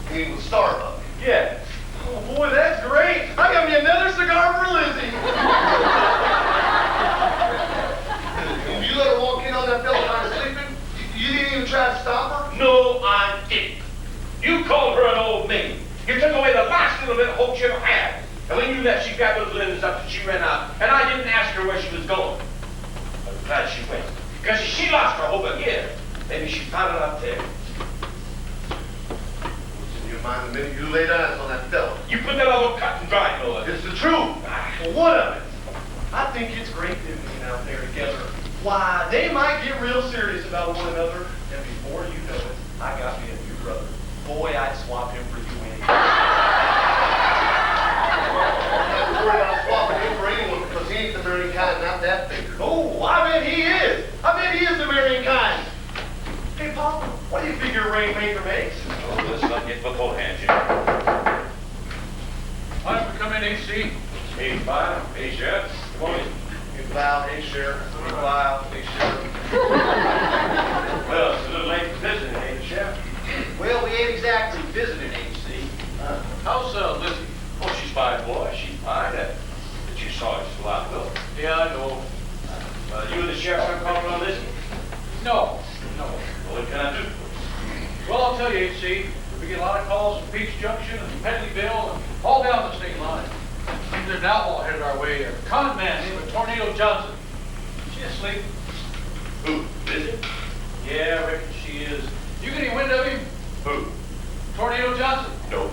You mean with Starbuck? Yeah. Oh, boy, that's great. I got me another cigar for Lizzie. You let her walk in on that fella while sleeping? You didn't even try to stop her? No, I didn't. You called her an old maid. You took away the last little bit of hope she ever had. And when you left, she grabbed those linens up and she ran out. And I didn't ask her where she was going. I'm glad she went. Because she lost her hope again. Maybe she found it up there. What's in your mind the minute you laid eyes on that fella? You put that all cut and dried, Noah. It's the truth. Well, what of it? I think it's great them being out there together. Why, they might get real serious about one another, and before you know it, I got me a new brother. Boy, I'd swap him for you any day. I'm not worried about swapping him for anyone because he ain't the marrying kind, not that figure. Oh, I bet he is. I bet he is the marrying kind. Hey, Papa, what do you figure Rainmaker makes? Oh, let's not get beforehand, Jim. Why don't we come in, AC? Hey, Bob. Hey, Sheriff. Come on in. Hey, Val, hey, Sheriff. Hey, Val, hey, Sheriff. Well, it's a little late for visiting, ain't it, Sheriff? Well, we ain't exactly visiting, AC. How's Lizzie? Oh, she's fine, boy. She's fine. That you saw her just a while ago. Yeah, I know. You and the sheriff are calling on Lizzie? No. Well, what can I do for you? Well, I'll tell you, AC, we get a lot of calls from Peach Junction and Pedleyville and all down the state line. There's an outlaw headed our way, a con man named Tornado Johnson. She asleep? Who? Lizzie? Yeah, I reckon she is. You get any wind of him? Who? Tornado Johnson? No.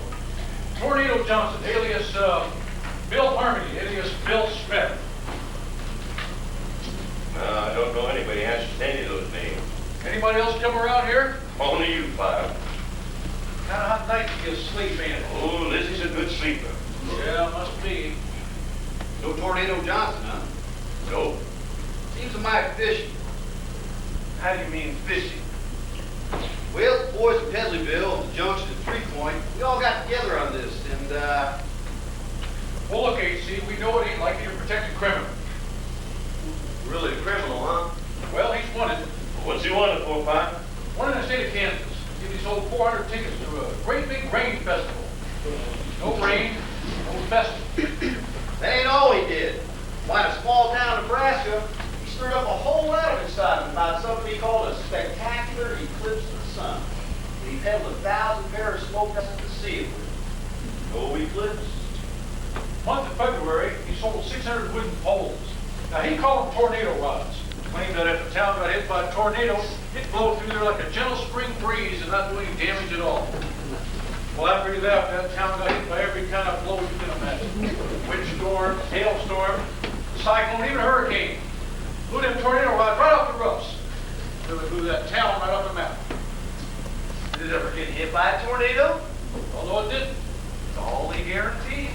Tornado Johnson, alias Bill Harmony, alias Bill Smith. I don't know anybody answers any of those names. Anybody else come around here? On to you, Five. Kind of hot night to get sleep in. Oh, Lizzie's a good sleeper. Yeah, must be. No Tornado Johnson, huh? No. Seems a mighty fishy. How do you mean fishy? Well, the boys in Pedleyville and the junction at 3 Point, we all got together on this, and, Well, look, HC, we know it ain't like you to protect a criminal. Really a criminal, huh? Well, he's wanted. What's he wanted for, Five? One in the state of Kansas. He sold 400 tickets to a great big rain festival. No rain, no festival. that ain't all he did. Why, in a small town, Nebraska, he stirred up a whole lot of excitement about something he called a spectacular eclipse of the sun. And he peddled 1,000 pair of smoke guns to see it with. No eclipse. Month of February, he sold 600 wooden poles. Now, he called them tornado rods. Claimed that if the town got hit by a tornado, it'd blow through there like a gentle spring breeze and not do any damage at all. Well, after he left, that town got hit by every kind of blow you can imagine. Windstorm, hailstorm, cyclone, even a hurricane. Blew them tornado rods right off the roofs. Really blew that town right off the map. Did it ever get hit by a tornado? Although it didn't. It's only guaranteed.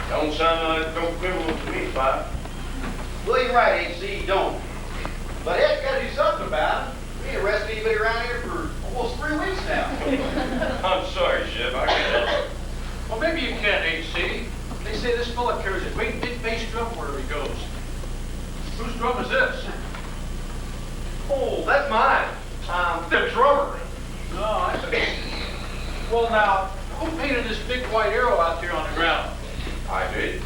Don't sound like no criminal to me, Five. Well, you're right, HC, you don't. But Ed's got to do something about it. We ain't arrested anybody around here for almost 3 weeks now. I'm sorry, Sheriff, I can't help it. Well, maybe you can, HC. They say this fella carries a great big bass drum wherever he goes. Whose drum is this? Oh, that's mine. I'm the drummer. No, I see. Well, now, who painted this big white arrow out there on the ground? I did.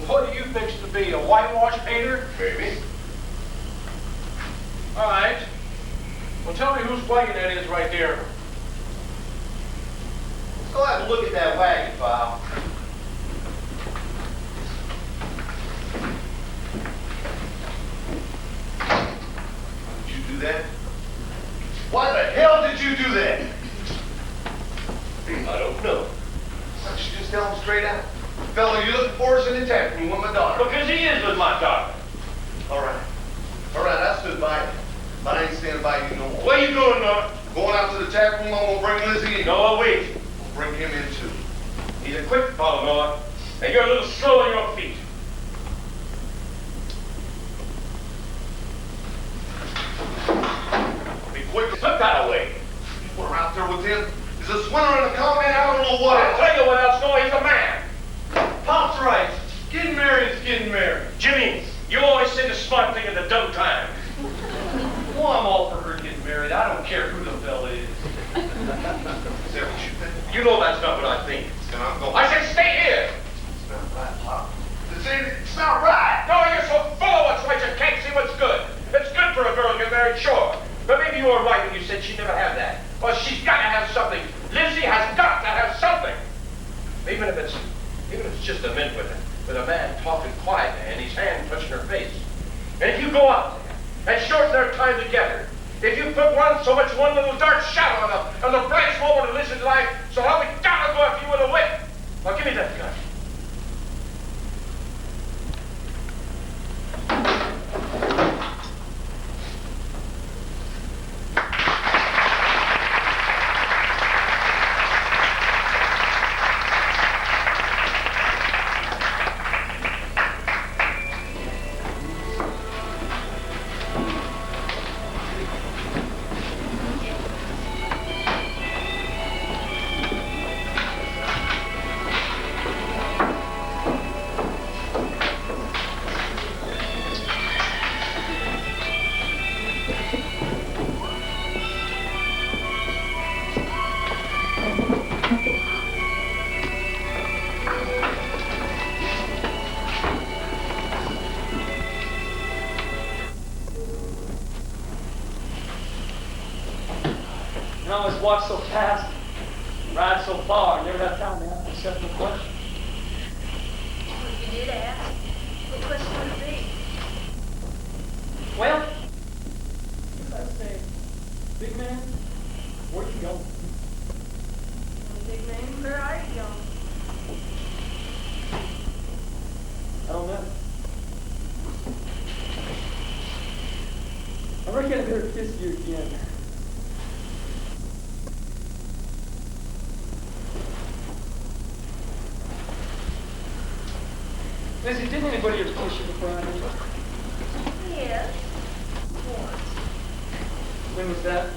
What do you fix to be, a whitewash painter? Maybe. All right. Well, tell me whose wagon that is right there. Let's go have a look at that wagon file. Did you do that? Why the hell did you do that? I don't know. Why don't you just tell him straight out? Fella, you looking for us in the tap room with my daughter. Because he is with my daughter. All right. All right, I stood by you. But I ain't standing by you no more. What are you doing, Norton? Going out to the tap room, I'm gonna bring Lizzie in. No, wait. We'll bring him in too. He's a quick fellow, Noah, and you're a little slow on your feet. Be quick. Put that away. You were out there with him. Is a swindler in the comment? I don't know what I'll else. tell you what else, Noah, he's a man. Pop's right. Getting married is getting married. Jimmy, you always say the smart thing at the dumb time. Well, I'm all for her getting married. I don't care who the fella is. Is that what you think? You know that's not what I think. Then I'm going. I said stay here. It's not right, Pop. It's not right. No, you're so full of what's right you can't see what's good. It's good for a girl to get married, sure. But maybe you were right when you said she'd never have that. Well, she's got to have something. Lizzie has got to have something. Even if it's just a minute with a man talking quietly and his hand touching her face. And if you go out there and shorten their time together, if you put one little dark shadow on the brightest moment of Lizzie's life, so help me down and go after you with a whip. Now give me that gun. And I always walk so fast, ride so far, and never have time to ask myself no question. Well, you did ask. What question would it be? Well, I'd say, big man, where you going? Big man, where are you going? I don't know. I can't I better kiss you again? Lizzie, didn't anybody ever kiss you before I did? Yes. Once. When was that?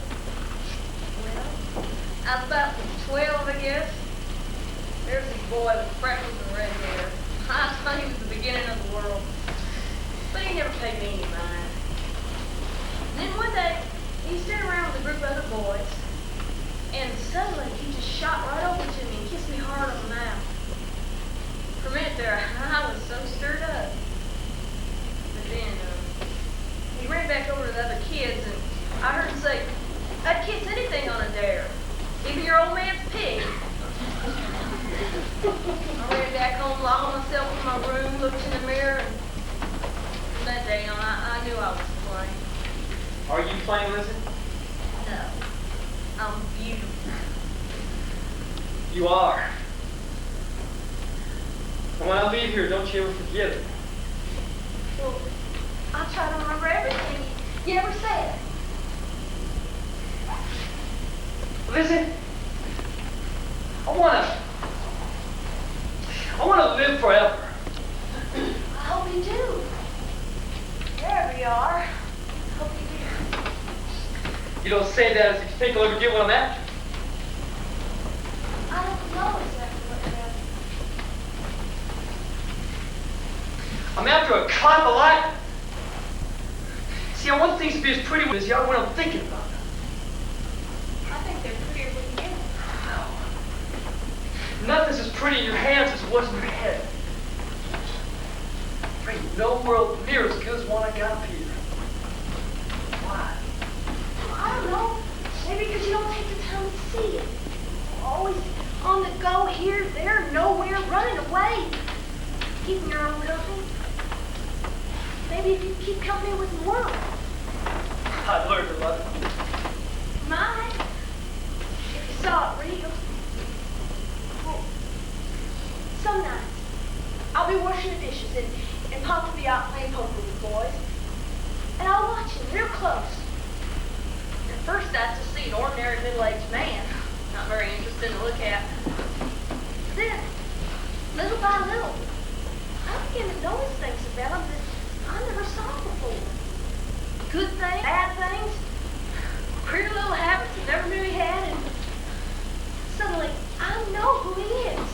Well, I was about 12, I guess. There's this boy with freckles and red hair. I thought he was the beginning of the world. But he never paid me any mind. Then one day, he stood around with a group of other boys, and suddenly he just shot right over to me and kissed me hard on the mouth. For a minute there, I was so stirred up. But then, he ran back over to the other kids, and I heard him say, "I'd kiss anything on a dare, even your old man's pig." I ran back home, locked myself in my room, looked in the mirror, and from that day on, I knew I was to blame. Are you playing, Lizzie? No, I'm beautiful. You are. And when I leave here, don't you ever forget it. Well, I try to remember everything you ever said. Lizzie, I wanna live forever. I hope you do. Wherever you are, I hope you do. You don't say that as if you think I'll ever get what I'm after. I don't know exactly what you're after. I'm after a cloud of light. See, I want things to be as pretty as what I'm thinking about. I think they're prettier when you get them. Nothing's as pretty in your hands as it was in your head. There ain't no world near as good as one I got up here. Why? I don't know. Maybe because you don't take the time to see it. Always on the go, here, there, nowhere, running away. Keeping your own company. Maybe if you keep company with the world. I'd learn to love it. Might. If you saw it real. Well, some nights, I'll be washing the dishes and Pop will be out playing poker with the boys. And I'll watch him real close. At first, I just see an ordinary middle-aged man. Not very interesting to look at. Then, little by little, I begin to notice things about him that I never saw before. Good things, bad things, queer little habits I never knew he had, and suddenly I know who he is.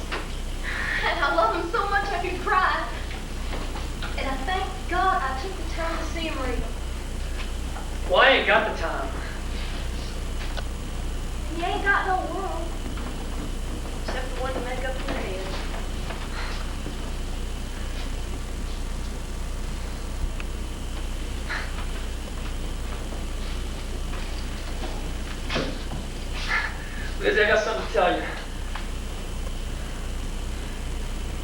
And I love him so much I could cry. And I thank God I took the time to see him real. Well, I ain't got the time. And you ain't got no world, except the one to make up your head. Lizzie, I got something to tell you.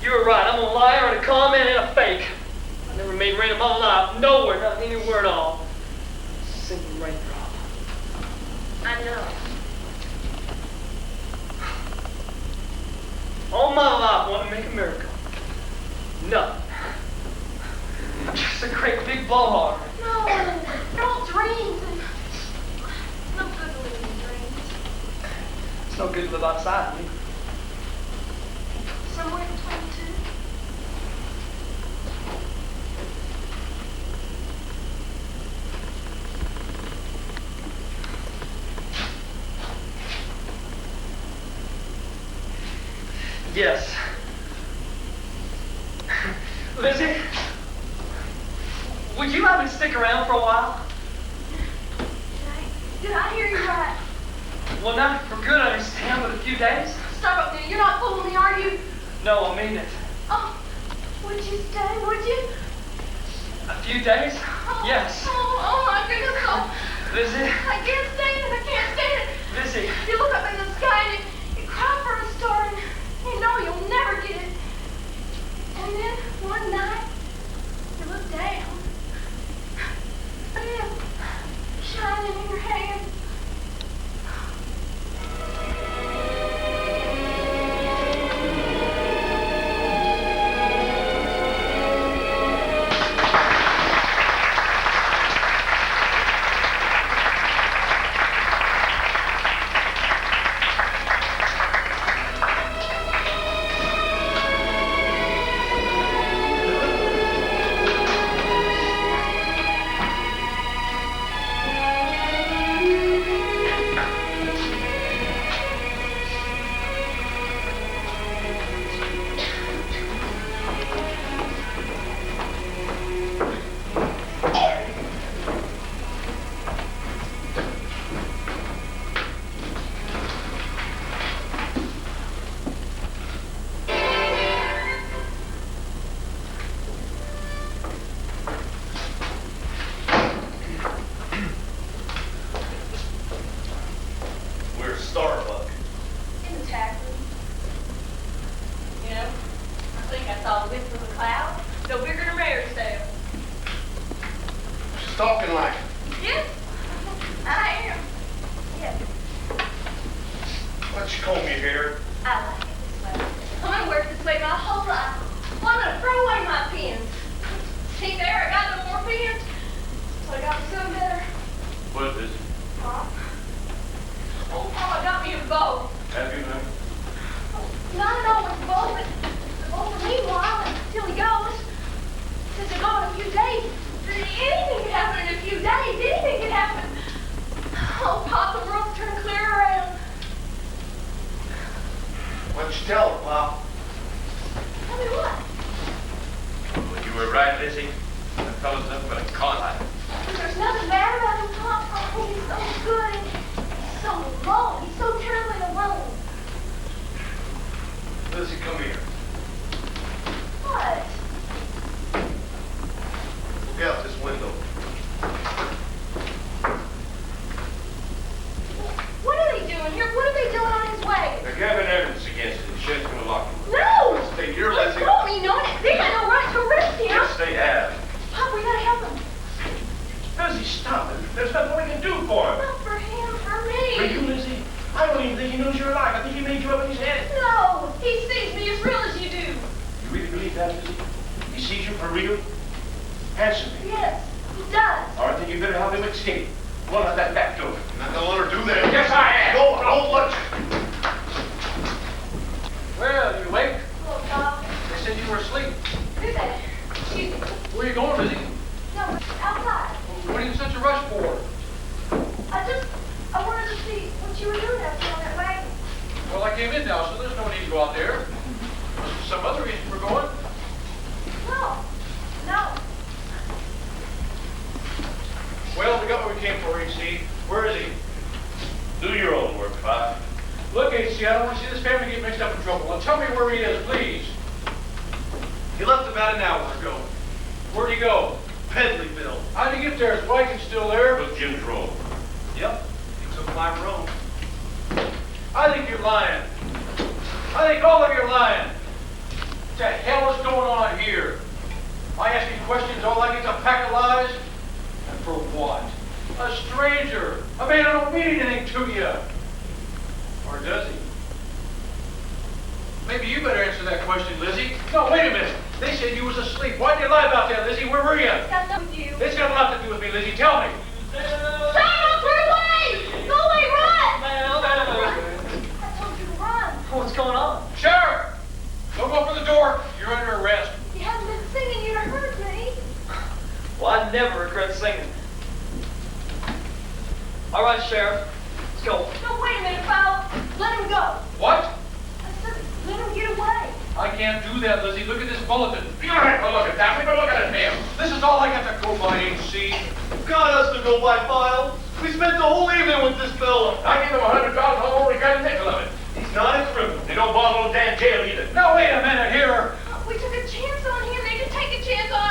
You were right. I'm a liar and a con man and a fake. I never made rain in my life. Nowhere, not anywhere at all. Single raindrop. I know. All my life, I want to make a miracle. Nothing. I'm just a great big blowhard. No, they're all dreams and no good to live in dreams. It's no good to live outside of me. Somewhere between the two. Yes. Lizzie, would you let me stick around for a while? Did I hear you right? Well, not for good, I understand, but a few days? Stop up there. You're not fooling me, are you? No, I mean it. Oh, would you stay, would you? A few days? Oh, Yes. Oh, my goodness. Oh, Lizzie, I can't stand it. I can't stand it. Lizzie. You look up in the sky and you cry for a star and you know you'll never get it. And then one night, you look down. And then, shining in your hand. No bigger than a mare's tail. She's talking like. Yes, I am. Yes, Why don't you comb your hair? I like it this way. I'm gonna work this way my whole life. Well, I'm gonna throw away my pins. See there, I got no more pins. So I got me something better. What is it? Pop. Oh, Papa got me a bow. Have you now? Not always a bow, but the bow for me while until he goes. Since he's gone in a few days, anything could happen in a few days. Anything could happen. Oh, Pop, the world's turned clear around. Why don't you tell her, Pop? Tell me what? Well, you were right, Lizzie. That fellow's nothing but a con. There's nothing bad about him, Pop. Oh, he's so good. He's so alone. He's so terribly alone. Lizzie, come here. What? Look out this window. What are they doing here? What are they doing on his way? They're gathering evidence against it. The sheriff's gonna lock him. No! Stay here, Let's Lizzie. go, you know it. They got no right to arrest him. Yes, they have. Pop, we gotta help him. Lizzie, stop it. There's nothing we can do for him. Not for him, for For you, me. Lizzie? I don't even think he knows you're alive. I think he made you up in his head. No, he sees me as real as you do. You really believe that, Lizzie? He sees you for real? Answer me. Yes, he does. All right, then you better help him escape. Run out that back door. I'm not gonna let her do that. Yes, I am. No, I won't let you. Well, you awake? Look, Pop. They said you were asleep. Who's that? Excuse me. Where are you going, Lizzie? No, outside. What are you in such a rush for? I wanted to see what you were doing out there on that wagon. Well, I came in now, so there's no need to go out there. Must be some other reason for going. No, no. Well, we got what we came for, AC. Where is he? Do your own work, Pop. Look, AC, I don't want to see this family get mixed up in trouble. Now tell me where he is, please. He left about an hour ago. Where'd he go? Pedleyville. How'd he get there? His wagon's still there? With Jim's roll. Yep. He took my room. I think you're lying. I think all of you are lying. What the hell is going on here? I ask you questions all like it's a pack of lies? And for what? A stranger. A man who don't mean anything to you. Or does he? Maybe you better answer that question, Lizzie. No, wait a minute. They said you was asleep. Why'd you lie about that, Lizzie? Where were you? It's got nothing with you. It's got a lot to do with me, Lizzie. Tell me. Stop! Run away! Go away, run! I told you to run. What's going on? Sheriff! Don't go for the door. You're under arrest. You haven't been singing, you'd have heard me. Well, I never regret singing. All right, Sheriff. Let's go. No, wait a minute, fellow. Let him go. What? I said, let him get away. I can't do that, Lizzie. Look at this bulletin. You don't have to look at that. We can look at it, ma'am. This is all I got to go by, AC. Got us to go by file. We spent the whole evening with this fella. I give him $100. I'll only got a nickel of it. He's not a criminal. They don't belong in no damn jail either. Now, wait a minute here. We took a chance on him. They didn't take a chance on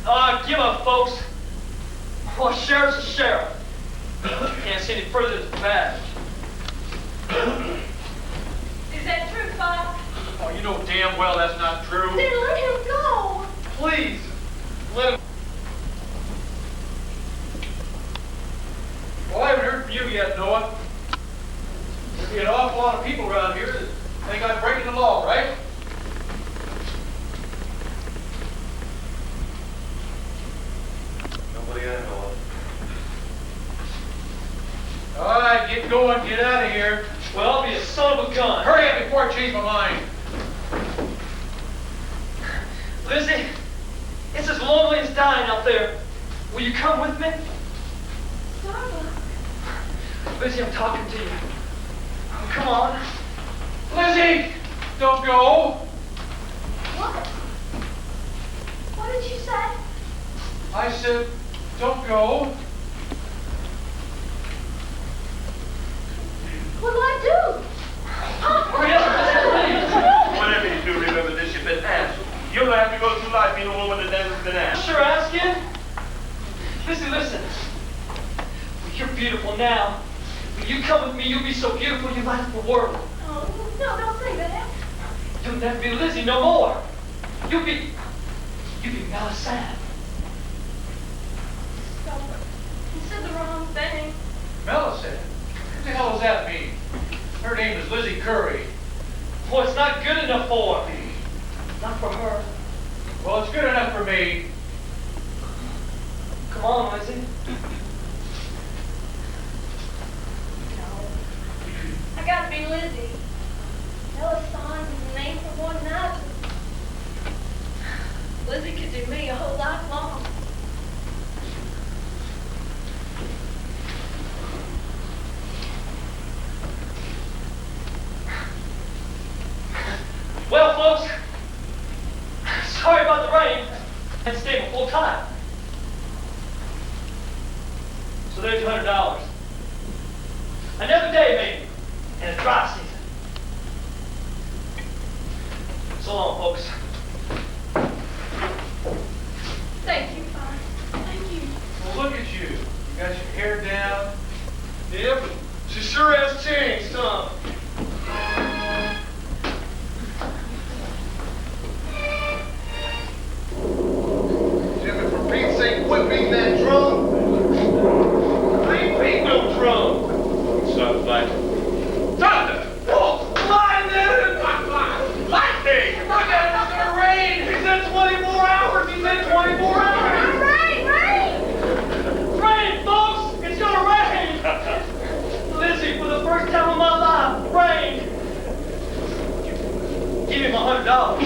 us. Give up, folks. Well, sheriff's a sheriff. Can't see any further than bad. Is that true, Bob? Oh, you know damn well that's not true. Then let him go. Please, let him. Well, I haven't heard from you yet, Noah. There'd be an awful lot of people around here that think I'm breaking the law, right? Nobody I know of. All right, get going. Get out of here. Well, I'll be a son of a gun. Hurry up before I change my mind. Lizzie, it's as lonely as dying out there. Will you come with me? Starbucks. Lizzie, I'm talking to you. Oh, come on. Lizzie, don't go. What? What did you say? I said, don't go. What'll I do? Hurry up, Whatever you do, remember this, you've been asked. You'll have to go through life being a woman that hasn't been asked. Sure, asking. Listen. Well, you're beautiful now. When you come with me, you'll be so beautiful you light up the world. Oh, no, don't say that. You'll never be Lizzie no more. You'll be You give me a sign. Stop it. You said the wrong thing. Millicent? What the hell does that mean? Her name is Lizzie Curry. Well, it's not good enough for me. Not for her. Well, it's good enough for me. Come on, Lizzie. No. I gotta be Lizzie. Ella's sign is the name for one night. Lizzie could do me a whole life long. Well, folks, sorry about the rain. And staying full time. So there's $100. Another day, maybe, in a dry season. So long, folks. Thank you, Fine. Thank you. Well, look at you. You got your hair down. Yeah, but she sure has changed, huh? Jimmy, for Pete's sake, quit beating that drum. I ain't beating no drum. Stop fighting. Thunder! Oh, lightning! Lightning! Look at it, it's gonna rain! He said 24 hours! He said 24 hours! Rain, rain! Rain, folks! It's gonna rain! Lizzie, for the first time in my life, rain! Give me my $100.